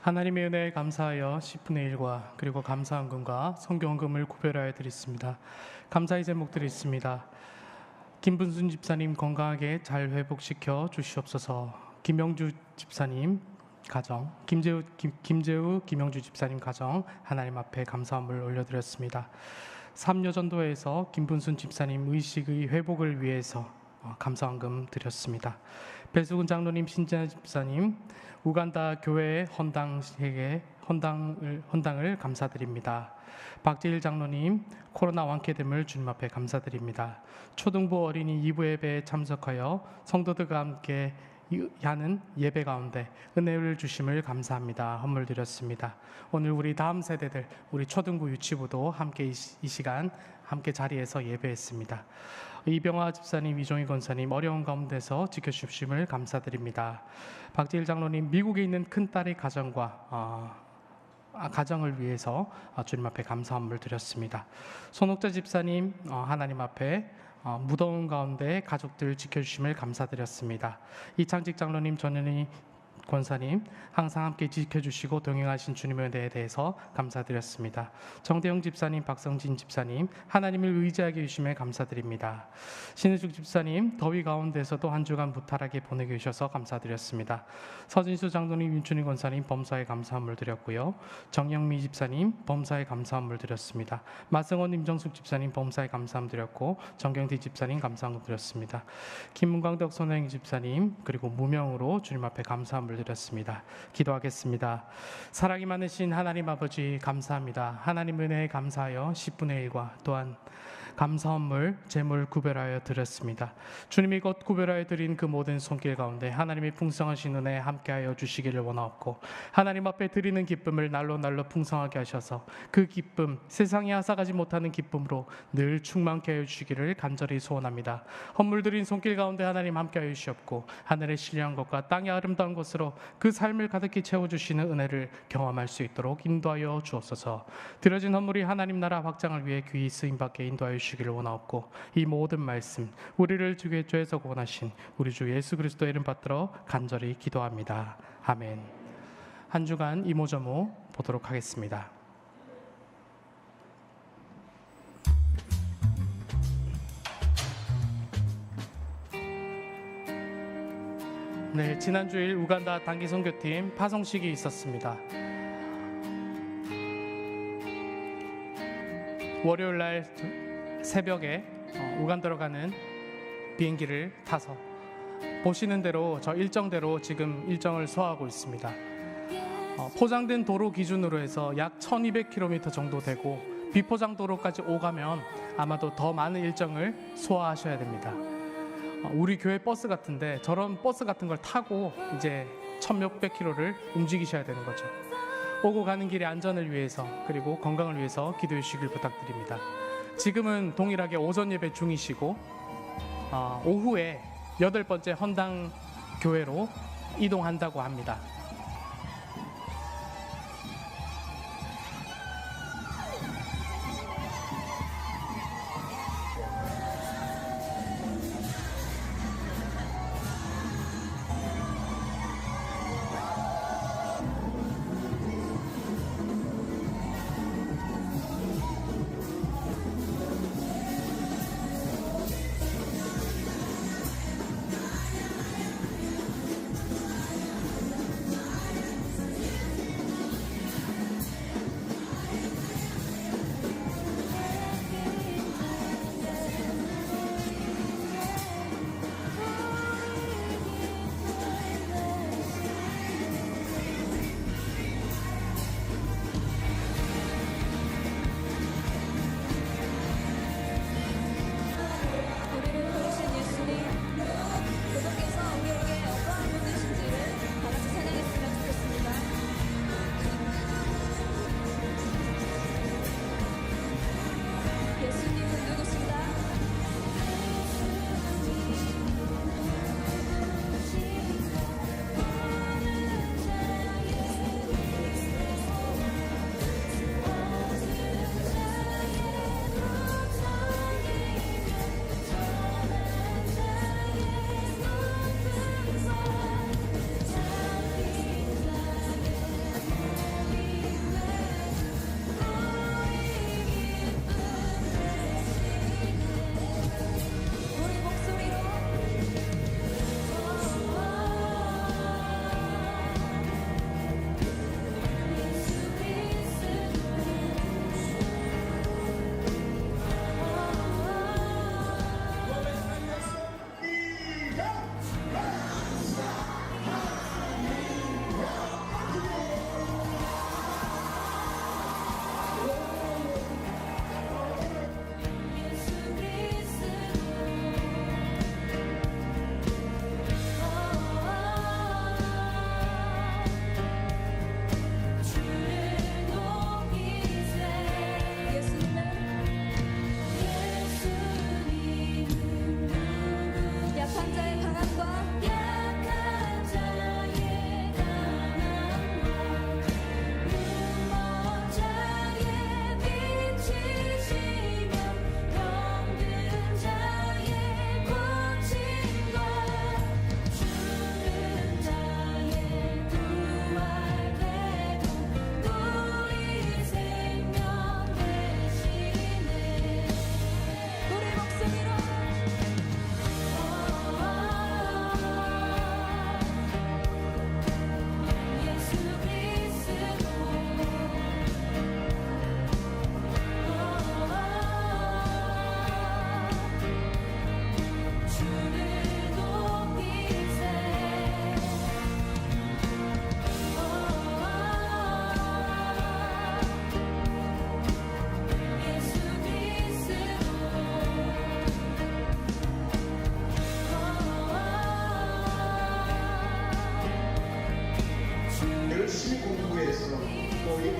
하나님의 은혜에 감사하여 10분의 1과 그리고 감사헌금과 성경헌금을 구별하여 드렸습니다. 감사의 제목들이 있습니다. 김분순 집사님 건강하게 잘 회복시켜 주시옵소서. 김영주 집사님 가정, 김재우 김영주 집사님 가정 하나님 앞에 감사함을 올려드렸습니다. 삼여전도회에서 김분순 집사님 의식의 회복을 위해서 감사헌금 드렸습니다. 배수근 장로님, 신진아 집사님 우간다 교회의 헌당을 감사드립니다. 박재일 장로님 코로나 완쾌됨을 주님 앞에 감사드립니다. 초등부 어린이 2부 예배에 참석하여 성도들과 함께 하는 예배 가운데 은혜를 주심을 감사합니다. 헌물 드렸습니다. 오늘 우리 다음 세대들 우리 초등부 유치부도 함께 이 시간 함께 자리에서 예배했습니다. 이병화 집사님, 이종희 권사님 어려운 가운데서 지켜주심을 감사드립니다. 박재일 장로님 미국에 있는 큰딸의 가정을 위해서 주님 앞에 감사함을 드렸습니다. 손옥자 집사님 하나님 앞에 무더운 가운데 가족들 지켜주심을 감사드렸습니다. 이창직 장로님, 전현희 권사님 항상 함께 지켜주시고 동행하신 주님의 은혜에 대해서 감사드렸습니다. 정대영 집사님, 박성진 집사님 하나님을 의지하게 해주심에 감사드립니다. 신혜숙 집사님 더위 가운데서도 한 주간 무탈하게 보내게 해주셔서 감사드렸습니다. 서진수 장로님, 윤춘희 권사님 범사에 감사함을 드렸고요. 정영미 집사님 범사에 감사함을 드렸습니다. 마승원, 임정숙 집사님 범사에 감사함 드렸고 정경태 집사님 감사함을 드렸습니다. 김문광덕 선행 집사님 그리고 무명으로 주님 앞에 감사함을 드렸습니다. 기도하겠습니다. 사랑이 많으신 하나님 아버지 감사합니다. 하나님 은혜에 감사하여 10분의 1과 또한 감사헌물, 제물 구별하여 드렸습니다. 주님이 곧 구별하여 드린 그 모든 손길 가운데 하나님의 풍성하신 은혜 함께하여 주시기를 원하옵고 하나님 앞에 드리는 기쁨을 날로 풍성하게 하셔서 그 기쁨, 세상이 앗아가지 못하는 기쁨으로 늘 충만케 하여 주시기를 간절히 소원합니다. 헌물 드린 손길 가운데 하나님 함께하여 주시옵고 하늘의 신령한 것과 땅의 아름다운 것으로 그 삶을 가득히 채워주시는 은혜를 경험할 수 있도록 인도하여 주옵소서. 드려진 헌물이 하나님 나라 확장을 위해 귀히 쓰임받게 인도하여 주시기를 원하옵고 이 모든 말씀 우리를 주의 죄에서 구원하신 우리 주 예수 그리스도의 이름 받들어 간절히 기도합니다. 아멘. 한 주간 이모저모 보도록 하겠습니다. 네, 지난주일 우간다 단기 선교팀 파송식이 있었습니다. 월요일 날 새벽에 우간다로 가는 비행기를 타서 보시는 대로 저 일정대로 지금 일정을 소화하고 있습니다. 포장된 도로 기준으로 해서 약 1200km 정도 되고 비포장 도로까지 오가면 아마도 더 많은 일정을 소화하셔야 됩니다. 우리 교회 버스 같은데 저런 버스 같은 걸 타고 이제 1600 km를 움직이셔야 되는 거죠. 오고 가는 길의 안전을 위해서 그리고 건강을 위해서 기도해 주시길 부탁드립니다. 지금은 동일하게 오전 예배 중이시고 오후에 8번째 헌당 교회로 이동한다고 합니다.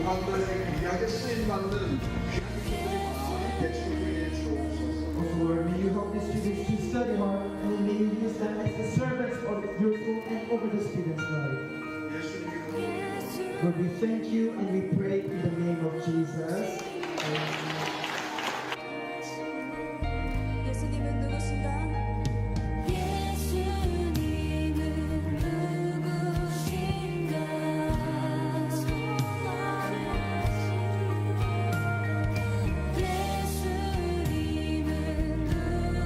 우간다에 귀하게 쓰임받는 귀한 분들의 마음을 배출해 주옵소서. Lord, may you help the students to study hard, and may you use them as the servants of your school and over the students' life. 예수님으로 Lord, we thank you and we pray in the name of Jesus. 예수님은 누구신가? 예수님은 누구신가? 예수님은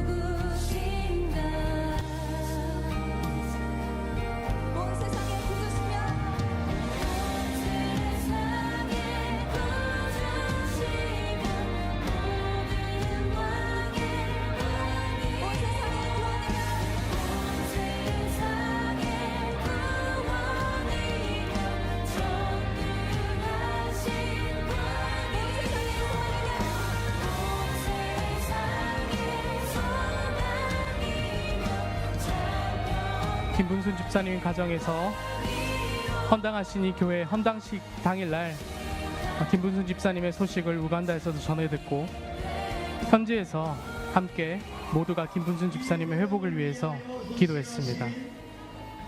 누구신가? 온 세상에 구주시며 세상에 구주시며 모든 왕의 왕이 온 세상의 구원이며 전능하신 김분순 집사님 가정에서 헌당하신 이 교회 헌당식 당일날 김분순 집사님의 소식을 우간다에서도 전해 듣고 현지에서 함께 모두가 김분순 집사님의 회복을 위해서 기도했습니다.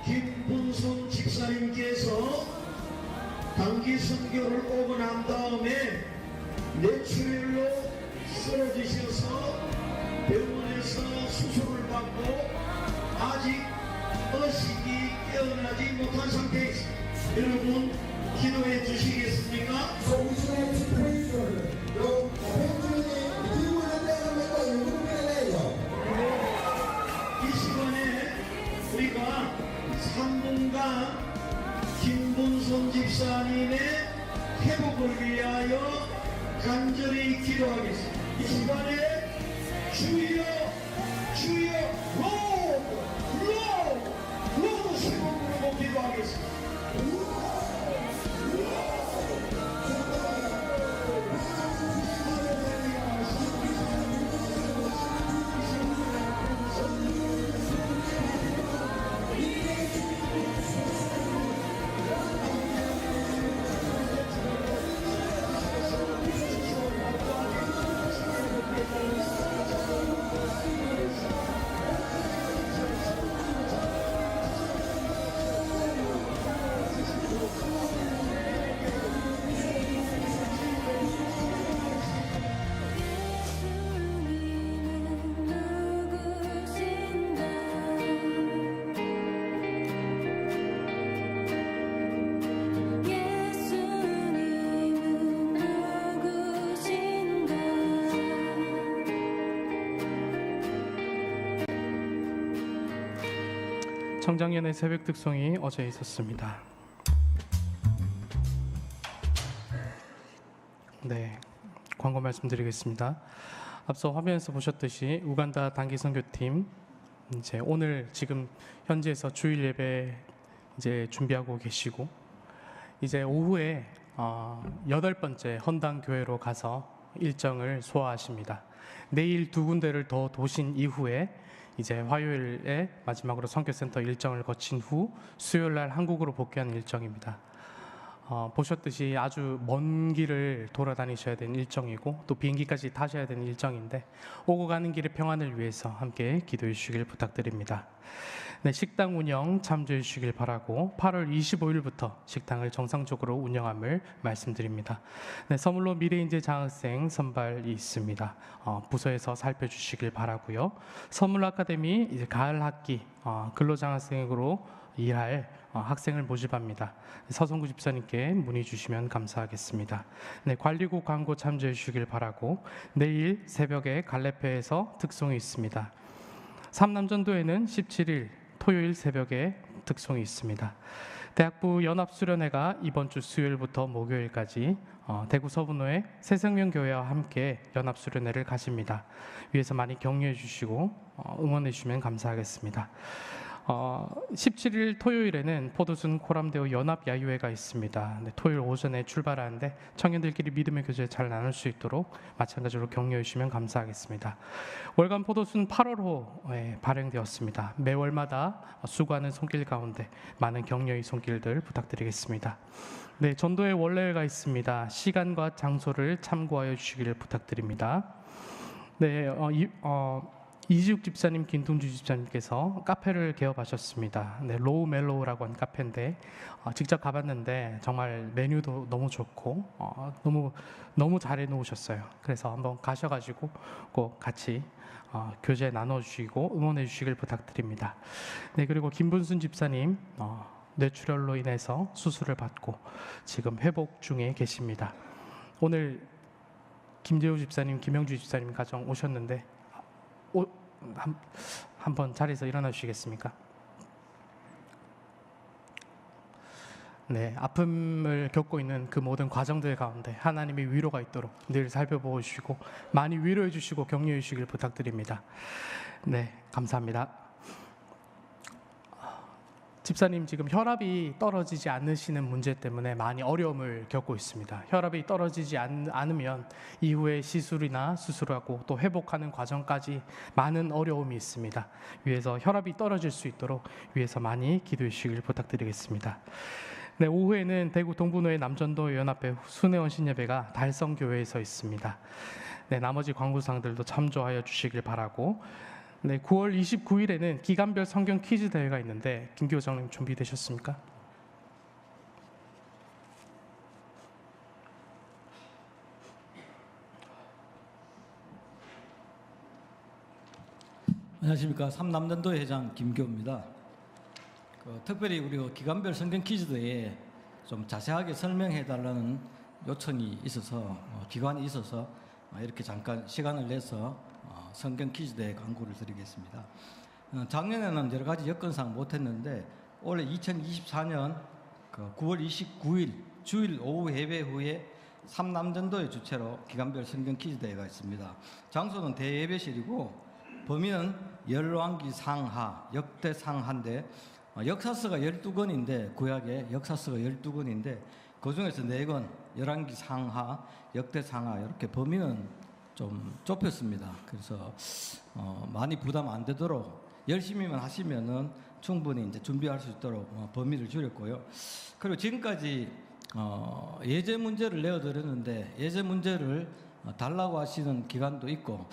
김분순 집사님께서 단기 선교를 오고 난 다음에 뇌출혈로 쓰러지셔서 병원에서 수술을 받고 아직 의식이 깨어나지 못한 상태에 있습니다. 여러분 기도해 주시겠습니까? 이 시간에 우리가 3분간 김분순 집사님의 회복을 위하여 간절히 기도하겠습니다. 이 시간에 주여 주여 로드 시범으로 기도하겠습니다. 청장년의 새벽 특송이 어제 있었습니다. 네, 광고 말씀드리겠습니다. 앞서 화면에서 보셨듯이 우간다 단기 선교팀 이제 오늘 지금 현지에서 주일 예배 이제 준비하고 계시고 이제 오후에 8번째 헌당 교회로 가서 일정을 소화하십니다. 내일 2군데를 더 도신 이후에 이제 화요일에 마지막으로 선교센터 일정을 거친 후 수요일 날 한국으로 복귀하는 일정입니다. 보셨듯이 아주 먼 길을 돌아다니셔야 되는 일정이고 또 비행기까지 타셔야 되는 일정인데 오고 가는 길의 평안을 위해서 함께 기도해 주시길 부탁드립니다. 네, 식당 운영 참조해 주시길 바라고 8월 25일부터 식당을 정상적으로 운영함을 말씀드립니다. 네, 선물로 미래인재 장학생 선발이 있습니다. 부서에서 살펴주시길 바라고요. 선물 아카데미 이제 가을 학기 근로장학생으로 일할 학생을 모집합니다. 서성구 집사님께 문의 주시면 감사하겠습니다. 네, 관리국 광고 참조해 주시길 바라고 내일 새벽에 갈래페에서 특송이 있습니다. 삼남전도에는 17일 토요일 새벽에 특송이 있습니다. 대학부 연합수련회가 이번 주 수요일부터 목요일까지 대구 서분호의 새생명교회와 함께 연합수련회를 가십니다. 위에서 많이 격려해 주시고 응원해 주시면 감사하겠습니다. 17일 토요일에는 포도순 코람데오 연합 야유회가 있습니다. 네, 토요일 오전에 출발하는데 청년들끼리 믿음의 교제 잘 나눌 수 있도록 마찬가지로 격려해 주시면 감사하겠습니다. 월간 포도순 8월호 발행되었습니다. 매월마다 수고하는 손길 가운데 많은 격려의 손길들 부탁드리겠습니다. 네, 전도회 원래회가 있습니다. 시간과 장소를 참고하여 주시기를 부탁드립니다. 네, 이지욱 집사님, 김동주 집사님께서 카페를 개업하셨습니다. 네, 로우 멜로우라고 하는 카페인데 직접 가봤는데 정말 메뉴도 너무 좋고 너무 잘 해놓으셨어요. 그래서 한번 가셔가지고 꼭 같이 교제 나눠주시고 응원해 주시길 부탁드립니다. 네, 그리고 김분순 집사님 뇌출혈로 인해서 수술을 받고 지금 회복 중에 계십니다. 오늘 김재우 집사님, 김영주 집사님 가정 오셨는데 한번 자리에서 일어나 주시겠습니까? 네, 아픔을 겪고 있는 그 모든 과정들 가운데 하나님의 위로가 있도록 늘 살펴보고 주시고 많이 위로해 주시고 격려해 주시길 부탁드립니다. 네, 감사합니다. 집사님 지금 혈압이 떨어지지 않으시는 문제 때문에 많이 어려움을 겪고 있습니다. 혈압이 떨어지지 않으면 이후에 시술이나 수술하고 또 회복하는 과정까지 많은 어려움이 있습니다. 위에서 혈압이 떨어질 수 있도록 위에서 많이 기도해 주시길 부탁드리겠습니다. 네, 오후에는 대구 동부노회 남전도 연합회 순회원 신예배가 달성교회에서 있습니다. 네, 나머지 광고상들도 참조하여 주시길 바라고. 네, 9월 29일에는 기간별 성경 퀴즈 대회가 있는데 김 교장님 준비되셨습니까? 안녕하십니까. 삼남전도 회장 김교입니다. 특별히 우리 기간별 성경 퀴즈 대회에 좀 자세하게 설명해달라는 요청이 있어서 기관이 있어서 이렇게 잠깐 시간을 내서 성경 퀴즈 대회 광고를 드리겠습니다. 작년에는 여러 가지 여건상 못했는데 올해 2024년 9월 29일 주일 오후 예배 후에 삼남전도의 주최로 기간별 성경 퀴즈 대회가 있습니다. 장소는 대예배실이고 범위는 열왕기 상하, 역대 상하인데 역사서가 12권인데 구약에 역사서가 12권인데 그 중에서 4권 열왕기 상하, 역대 상하 이렇게 범위는 좀 좁혔습니다. 그래서 많이 부담 안 되도록 열심히만 하시면은 충분히 이제 준비할 수 있도록 범위를 줄였고요. 그리고 지금까지 예제 문제를 내어드렸는데 예제 문제를 달라고 하시는 기관도 있고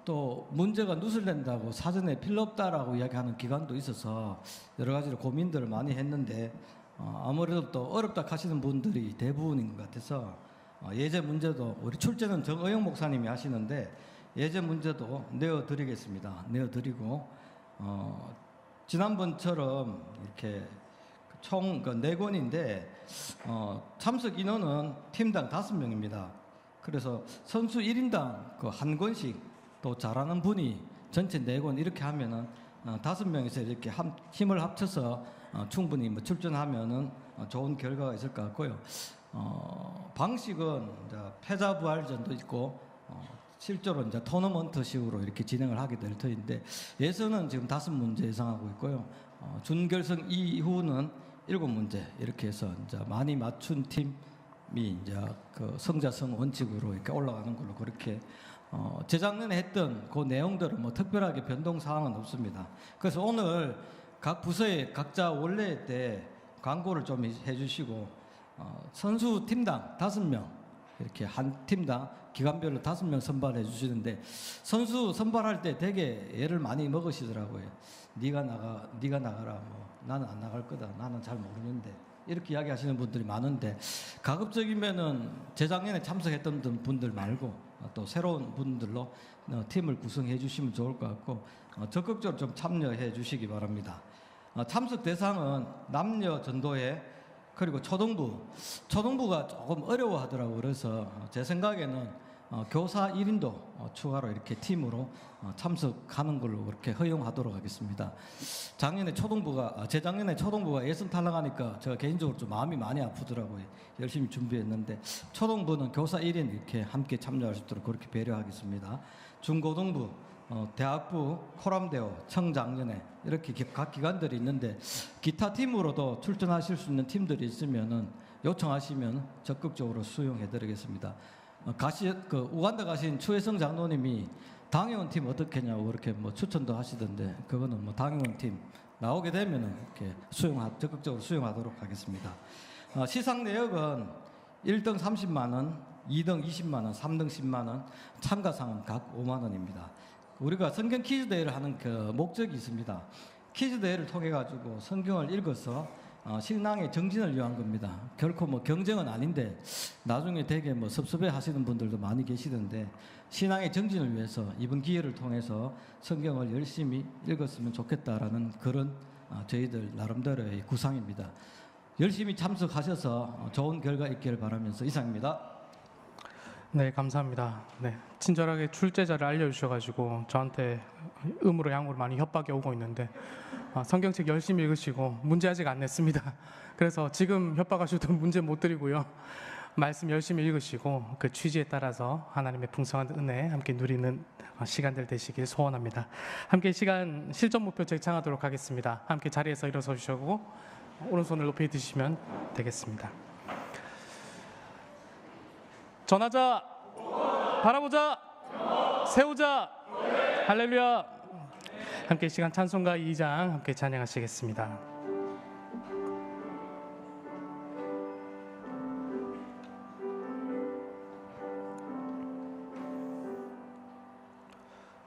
또 문제가 누설된다고 사전에 필요 없다라고 이야기하는 기관도 있어서 여러 가지로 고민들을 많이 했는데 아무래도 또 어렵다 하시는 분들이 대부분인 것 같아서 예제 문제도 우리 출제는 정의영 목사님이 하시는데 예제 문제도 내어드리겠습니다. 내어드리고 지난번처럼 이렇게 총 4권인데 참석 인원은 팀당 5명입니다. 그래서 선수 1인당 한 권씩 또 잘하는 분이 전체 4권 이렇게 하면은 5명이서 이렇게 힘을 합쳐서 충분히 출전하면은 좋은 결과가 있을 것 같고요. 방식은 이제 패자부활전도 있고 실제로 이제 토너먼트식으로 이렇게 진행을 하게 될 터인데 예선은 지금 5문제 예상하고 있고요. 준결승 이후는 7문제 이렇게 해서 이제 많이 맞춘 팀이 이제 그 성자성 원칙으로 이렇게 올라가는 걸로 그렇게 재작년에 했던 그 내용들은 뭐 특별하게 변동 사항은 없습니다. 그래서 오늘 각 부서에 각자 원래 때 광고를 좀 해주시고 선수 팀당 5명 이렇게 한 팀당 기간별로 5명 선발해 주시는데 선수 선발할 때 되게 애를 많이 먹으시더라고요. 네가 나가라 뭐 나는 안 나갈 거다 나는 잘 모르는데 이렇게 이야기하시는 분들이 많은데 가급적이면은 재작년에 참석했던 분들 말고 또 새로운 분들로 팀을 구성해 주시면 좋을 것 같고 적극적으로 좀 참여해 주시기 바랍니다. 참석 대상은 남녀 전도회 그리고 초등부가 조금 어려워하더라고요. 그래서 제 생각에는 교사 1인도 추가로 이렇게 팀으로 참석하는 걸로 그렇게 허용하도록 하겠습니다. 재작년에 초등부가 예선 탈락하니까 제가 개인적으로 좀 마음이 많이 아프더라고요. 열심히 준비했는데 초등부는 교사 1인 이렇게 함께 참여할 수 있도록 그렇게 배려하겠습니다. 중고등부 대학부, 코람대오, 청장년회 이렇게 각 기관들이 있는데 기타 팀으로도 출전하실 수 있는 팀들이 있으면은 요청하시면 적극적으로 수용해드리겠습니다. 우간다 가신 추혜성 장로님이 당회원 팀 어떻게 했냐고 그렇게 뭐 추천도 하시던데 그거는 뭐 당회원 팀 나오게 되면은 이렇게 적극적으로 수용하도록 하겠습니다. 시상 내역은 1등 30만 원, 2등 20만 원, 3등 10만 원, 참가상은 각 5만 원입니다. 우리가 성경 퀴즈 대회를 하는 그 목적이 있습니다. 퀴즈 대회를 통해 가지고 성경을 읽어서 신앙의 정진을 위한 겁니다. 결코 뭐 경쟁은 아닌데 나중에 되게 뭐 섭섭해 하시는 분들도 많이 계시던데 신앙의 정진을 위해서 이번 기회를 통해서 성경을 열심히 읽었으면 좋겠다라는 그런 저희들 나름대로의 구상입니다. 열심히 참석하셔서 좋은 결과 있기를 바라면서 이상입니다. 네, 감사합니다. 네, 친절하게 출제자를 알려주셔가지고 저한테 음으로 양으로 많이 협박이 오고 있는데 성경책 열심히 읽으시고 문제 아직 안 냈습니다. 그래서 지금 협박하셔도 문제 못 드리고요. 말씀 열심히 읽으시고 그 취지에 따라서 하나님의 풍성한 은혜 함께 누리는 시간들 되시길 소원합니다. 함께 시간 실전 목표 제창하도록 하겠습니다. 함께 자리에서 일어서 주시고 오른손을 높이 드시면 되겠습니다. 전하자, 바라보자, 세우자, 할렐루야. 함께 시간 찬송가 2장 함께 찬양하시겠습니다.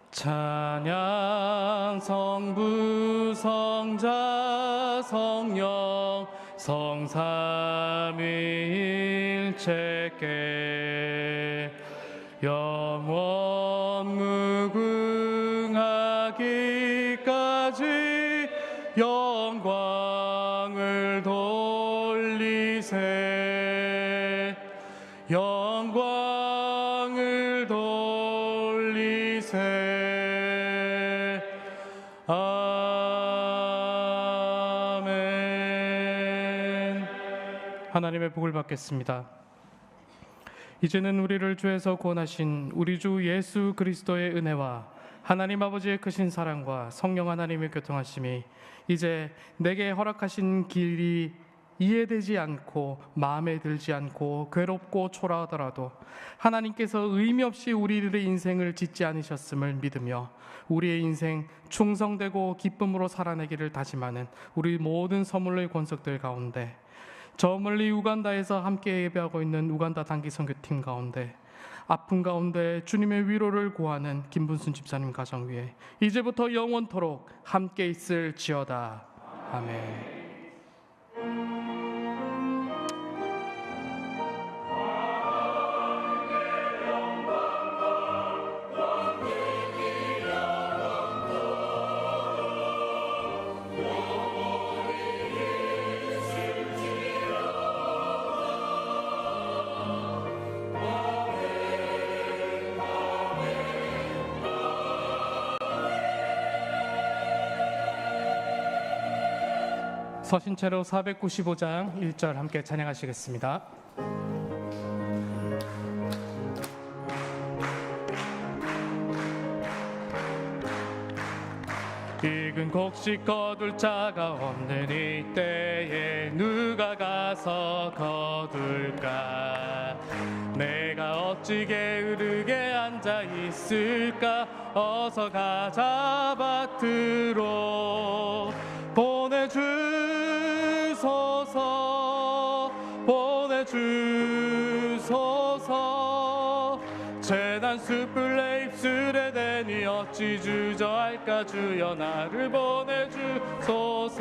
찬양 성부 성자 성령 성삼위일체께 영원 무궁하기까지 영광을 돌리세 영광을 돌리세 아멘. 하나님의 복을 받겠습니다. 이제는 우리를 죄에서 구원하신 우리 주 예수 그리스도의 은혜와 하나님 아버지의 크신 사랑과 성령 하나님의 교통하심이 이제 내게 허락하신 길이 이해되지 않고 마음에 들지 않고 괴롭고 초라하더라도 하나님께서 의미 없이 우리들의 인생을 짓지 않으셨음을 믿으며 우리의 인생 충성되고 기쁨으로 살아내기를 다짐하는 우리 모든 서물의 권속들 가운데 저 멀리 우간다에서 함께 예배하고 있는 우간다 단기 선교팀 가운데 아픔 가운데 주님의 위로를 구하는 김분순 집사님 가정 위에 이제부터 영원토록 함께 있을지어다. 아멘. 서신체로 495장 1절 함께 찬양하시겠습니다. 익은 곡식 거둘 자가 없는 이때에 누가 가서 거둘까? 내가 어찌 게으르게 앉아 있을까? 어서 가자 밭으로 보내주소서 보내주소서. 재난 숯불 내 입술에 대니 어찌 주저할까? 주여 나를 보내주소서.